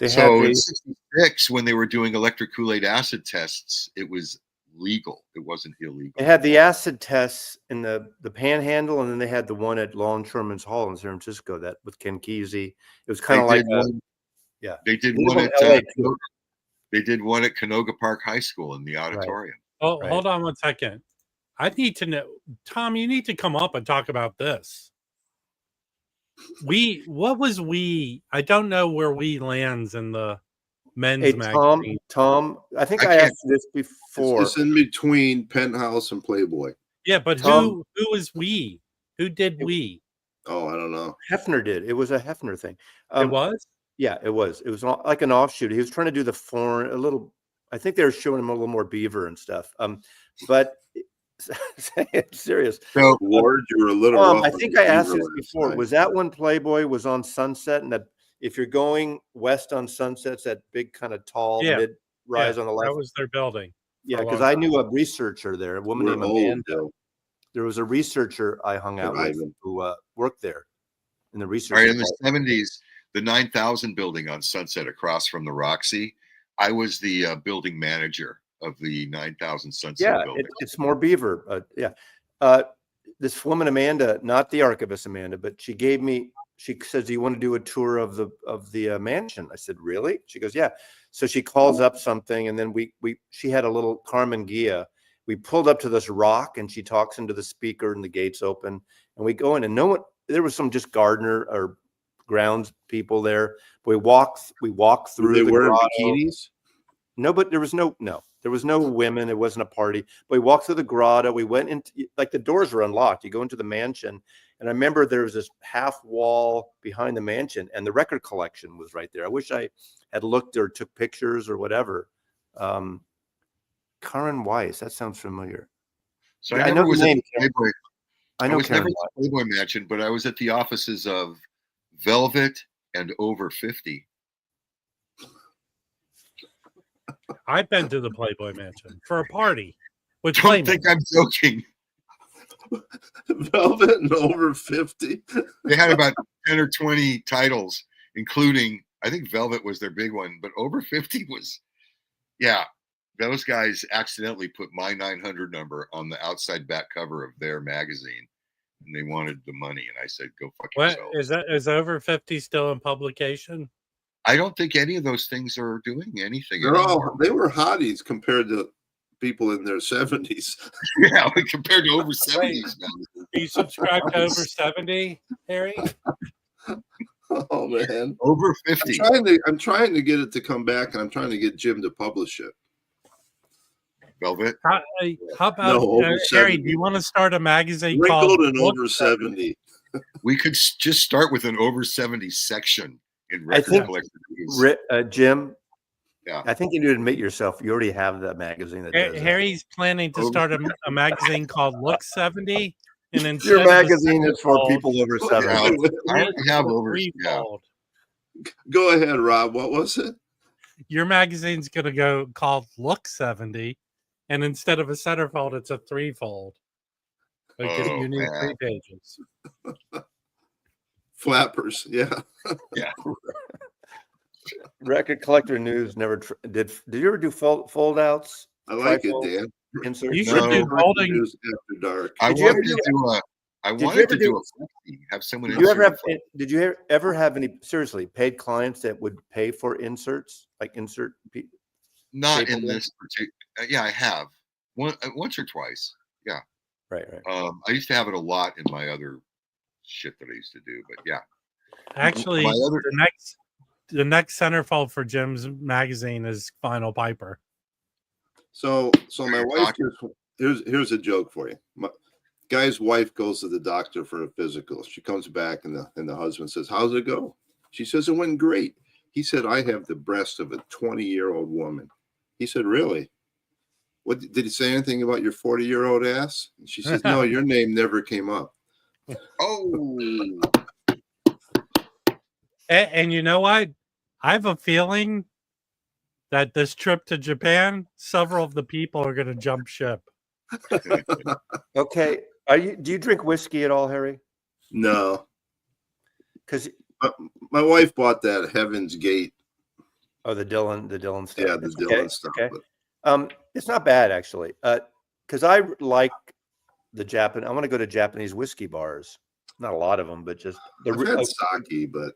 In '66, when they were doing electric Kool-Aid acid tests, it was legal. It wasn't illegal. They had the acid tests in the Panhandle, and then they had the one at Longshoremen's Hall in San Francisco that with Ken Kesey. It was kind of like they did one at they did one at Canoga Park High School in the auditorium. Right. Oh, hold on 1 second. I need to know, Tom, you need to come up and talk about this. What was I don't know where we lands in the men's magazine. Tom, I think I asked you this before. It's in between Penthouse and Playboy. Yeah, but who is we? Who did we? Oh, I don't know. Hefner did. It was a Hefner thing. It was? Yeah, it was. It was like an offshoot. He was trying to do the foreign a little. I think they were showing him a little more beaver and stuff. But serious. So, Lord, you were a little. I think I asked this before. Was that when Playboy was on Sunset, and that if you're going west on Sunset's that big kind of tall mid-rise on the left? That was their building. Yeah, because I knew a researcher there, a woman named Amanda. There was a researcher I hung out with who worked there in the research. Right, in the '70s, the 9000 building on Sunset across from the Roxy. I was the building manager of the 9000 Sunset building. It's more beaver. This woman Amanda, not the archivist Amanda, but she says, "Do you want to do a tour of the mansion?" I said, "Really?" She goes, "Yeah." So she calls up something, and then she had a little Carmen Gia. We pulled up to this rock, and she talks into the speaker, and the gates open, and we go in, and there was some just gardener or grounds people there. We walk through. They were bikinis. No, but there was no women. It wasn't a party. But we walked through the grotto. We went into, like, the doors were unlocked. You go into the mansion, and I remember there was this half wall behind the mansion, and the record collection was right there. I wish I had looked or took pictures or whatever. Karen Weiss, that sounds familiar. So I never was at Playboy. I was never at the Playboy Mansion, but I was at the offices of Velvet and Over 50. I've been to the Playboy Mansion for a party. Don't think I'm joking. Velvet and Over 50. They had about 10 or 20 titles, including, I think Velvet was their big one, but Over 50 was, those guys accidentally put my 900 number on the outside back cover of their magazine, and they wanted the money, and I said, "Go fuck yourself." Is Over 50 still in publication? I don't think any of those things are doing anything. They were hotties compared to people in their 70s. Yeah, compared to Over 70s. Do you subscribe to Over 70, Harry? Oh man, Over 50. I'm trying to get it to come back, and I'm trying to get Jim to publish it. Velvet. How about Harry? Do you want to start a magazine called Wrinkled and Over 70? We could just start with an over 70 section in I record think, collector news. Jim, Yeah. I think you need to admit yourself. You already have that magazine that does that. Harry's planning to start a magazine called Look 70, and instead Your of a magazine is for centerfold, people over Yeah, 70. I already have over. Yeah. threefold. Go ahead, Rob. What was it? Your magazine's gonna go called Look 70, and instead of a centerfold, it's a threefold. Because Oh, you need man. 3 pages. Flappers. Yeah. Yeah. Record collector news never did. Did you ever do fold outs? I like it, Trifold Dan. inserts? You should No. do folding. News after dark. I Did you ever wanted to do a. I Did you wanted ever to do do- a flexi, have someone. Did you ever insert have? a Did you ever have any seriously paid clients that would pay for inserts, like insert? Not Staple in them? this particular. Yeah, I have once or twice. Yeah. Right. I used to have it a lot in my other shit that I used to do, but yeah. Actually, My other- the next centerfold for Jim's magazine is Final Piper. So my wife here's a joke for you. My guy's wife goes to the doctor for a physical. She comes back and the husband says, "How's it go?" She says, "It went great." He said, "I have the breast of a 20-year-old woman." He said, "Really? What did he say anything about your 40-year-old ass?" And she says, "No, your name never came up." Oh, And you know what? I have a feeling that this trip to Japan, several of the people are going to jump ship. Okay. Do you drink whiskey at all, Harry? No. Because My wife bought that Heaven's Gate. the Dylan stuff. Yeah, the It's Dylan stuff. Okay. But It's not bad actually. Because I like the Japan. I want to go to Japanese whiskey bars. Not a lot of them, but just I've had sake, but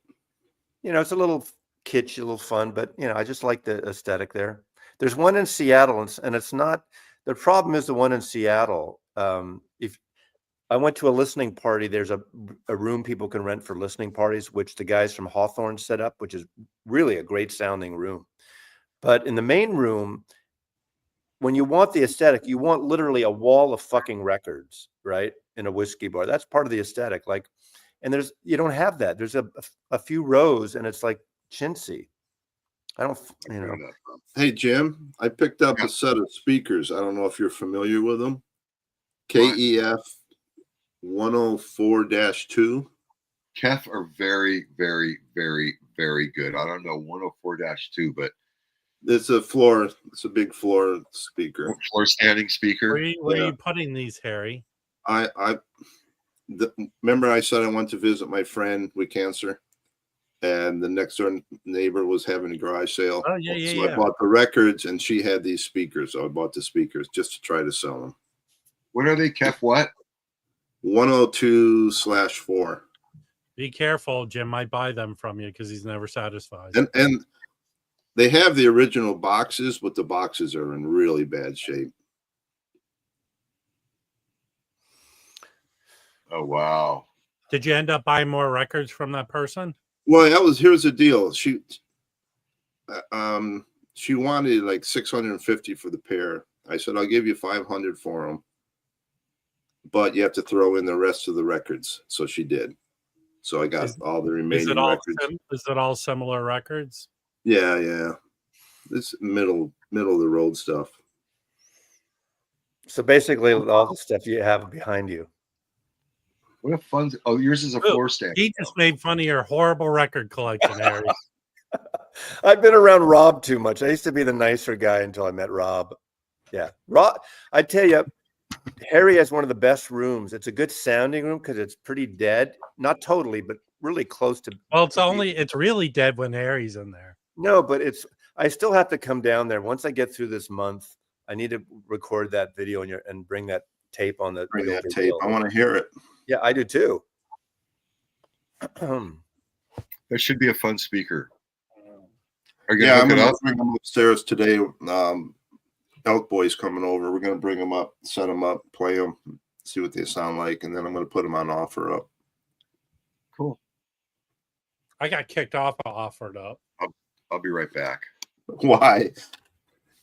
it's a little kitschy, a little fun. But I just like the aesthetic there. There's one in Seattle, and it's not. The problem is the one in Seattle. If I went to a listening party, there's a room people can rent for listening parties, which the guys from Hawthorne set up, which is really a great sounding room. But in the main room, when you want the aesthetic, you want literally a wall of fucking records, right? In a whiskey bar. That's part of the aesthetic. And you don't have that. There's a few rows and it's like chintzy. I don't, Hey, Jim, I picked up a set of speakers. I don't know if you're familiar with them. KEF 104-2. KEF are very, very, very, very good. I don't know 104-2, but It's a big floor speaker. Floor standing speaker. Where are you putting these, Harry? Remember I said I went to visit my friend with cancer, and the next door neighbor was having a garage sale. Oh, yeah. So I bought the records, and she had these speakers. So I bought the speakers just to try to sell them. What are they, KEF? What? 102/4. Be careful, Jim might buy them from you because he's never satisfied. And they have the original boxes, but the boxes are in really bad shape. Oh, wow. Did you end up buying more records from that person? Well, here's the deal. She wanted like 650 for the pair. I said, I'll give you 500 for them, but you have to throw in the rest of the records. So she did. So I got all the remaining records. Is it all similar records? Yeah. This middle of the road stuff. So basically, all the stuff you have behind you. What a fun. Oh, yours is a floor stand. He just made fun of your horrible record collection, Harry. I've been around Rob too much. I used to be the nicer guy until I met Rob. Yeah. Rob, I tell you, Harry has one of the best rooms. It's a good sounding room because it's pretty dead. Not totally, but really close to. Well, it's really dead when Harry's in there. No, but I still have to come down there. Once I get through this month, I need to record that video and bring that tape on the. Bring that tape. I want to hear it. Yeah, I do too. That should be a fun speaker. I'm going to bring them upstairs today. Elk Boy's coming over. We're going to bring them up, set them up, play them, see what they sound like, and then I'm going to put them on Offer Up. Cool. I got kicked off of Offered Up. I'll be right back. Why?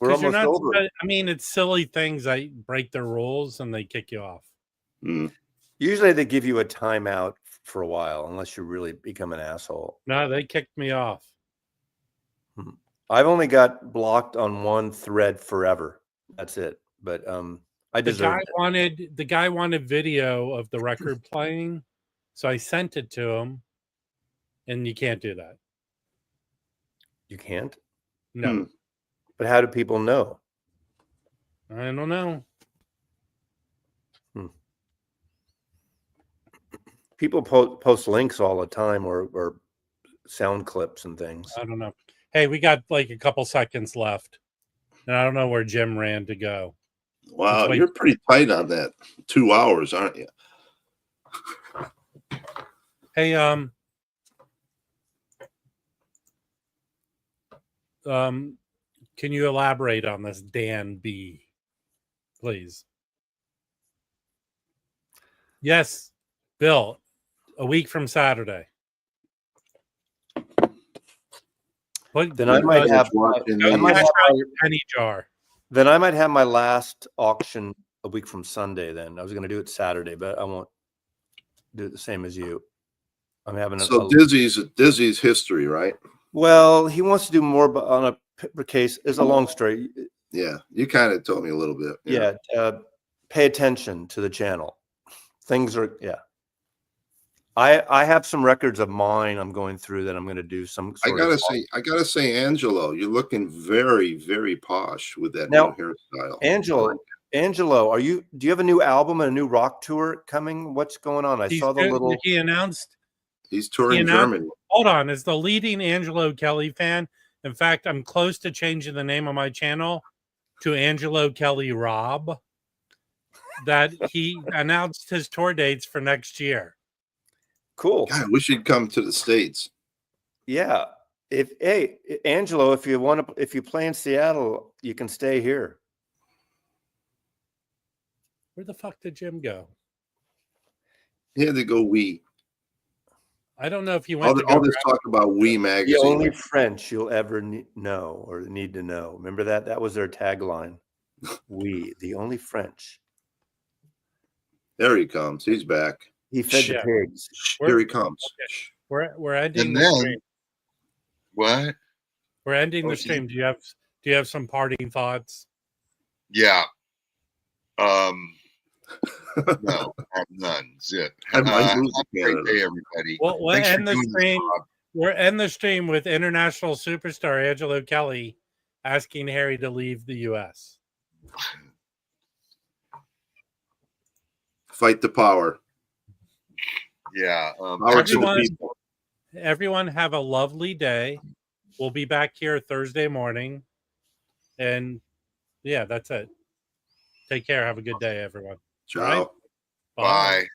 We're almost over. I mean, it's silly things. Break their rules and they kick you off. Usually they give you a timeout for a while, unless you really become an asshole. No, they kicked me off. I've only got blocked on one thread forever. That's it. But I deserve it. The guy wanted video of the record playing, so I sent it to him, and you can't do that. You can't? No. But how do people know? I don't know. People post links all the time or sound clips and things. I don't know. Hey, we got like a couple seconds left, and I don't know where Jim ran to go. Wow, you're pretty tight on that 2 hours, aren't you? Hey, can you elaborate on this Dan B, please? Yes, Bill, a week from Saturday. Then I might have penny jar. Then I might have my last auction a week from Sunday. Then I was going to do it Saturday, but I won't do it the same as you. I'm having Dizzy's history, right? Well, he wants to do more on a case. It's a long story. Yeah, you kind of told me a little bit. Yeah, pay attention to the channel. Things are I have some records of mine I'm going through that I'm going to do some sort I gotta say, Angelo, you're looking very, very posh with that now, new hairstyle. Angelo, do you have a new album and a new rock tour coming? What's going on? He announced he's touring Germany. Hold on, as the leading Angelo Kelly fan, in fact, I'm close to changing the name of my channel to Angelo Kelly Rob. That he announced his tour dates for next year. Cool. God, I wish you'd come to the States. Yeah. Angelo, if you play in Seattle, you can stay here. Where the fuck did Jim go? He had to go wee. I don't know if he went all this talk about Wee magazine. The only French you'll ever know or need to know. Remember that? That was their tagline. We, the only French. There he comes. He's back. He fed the pigs. Here he comes. We're ending the stream. What? We're ending the stream. Do you have some parting thoughts? Yeah. No, I have none. Zip. Have a great day, everybody. Well, we'll end the stream. We'll end the stream with international superstar Angelo Kelly asking Harry to leave the U.S. Fight the power. Yeah. Everyone have a lovely day. We'll be back here Thursday morning. And yeah, that's it. Take care. Have a good day, everyone. Ciao. Bye.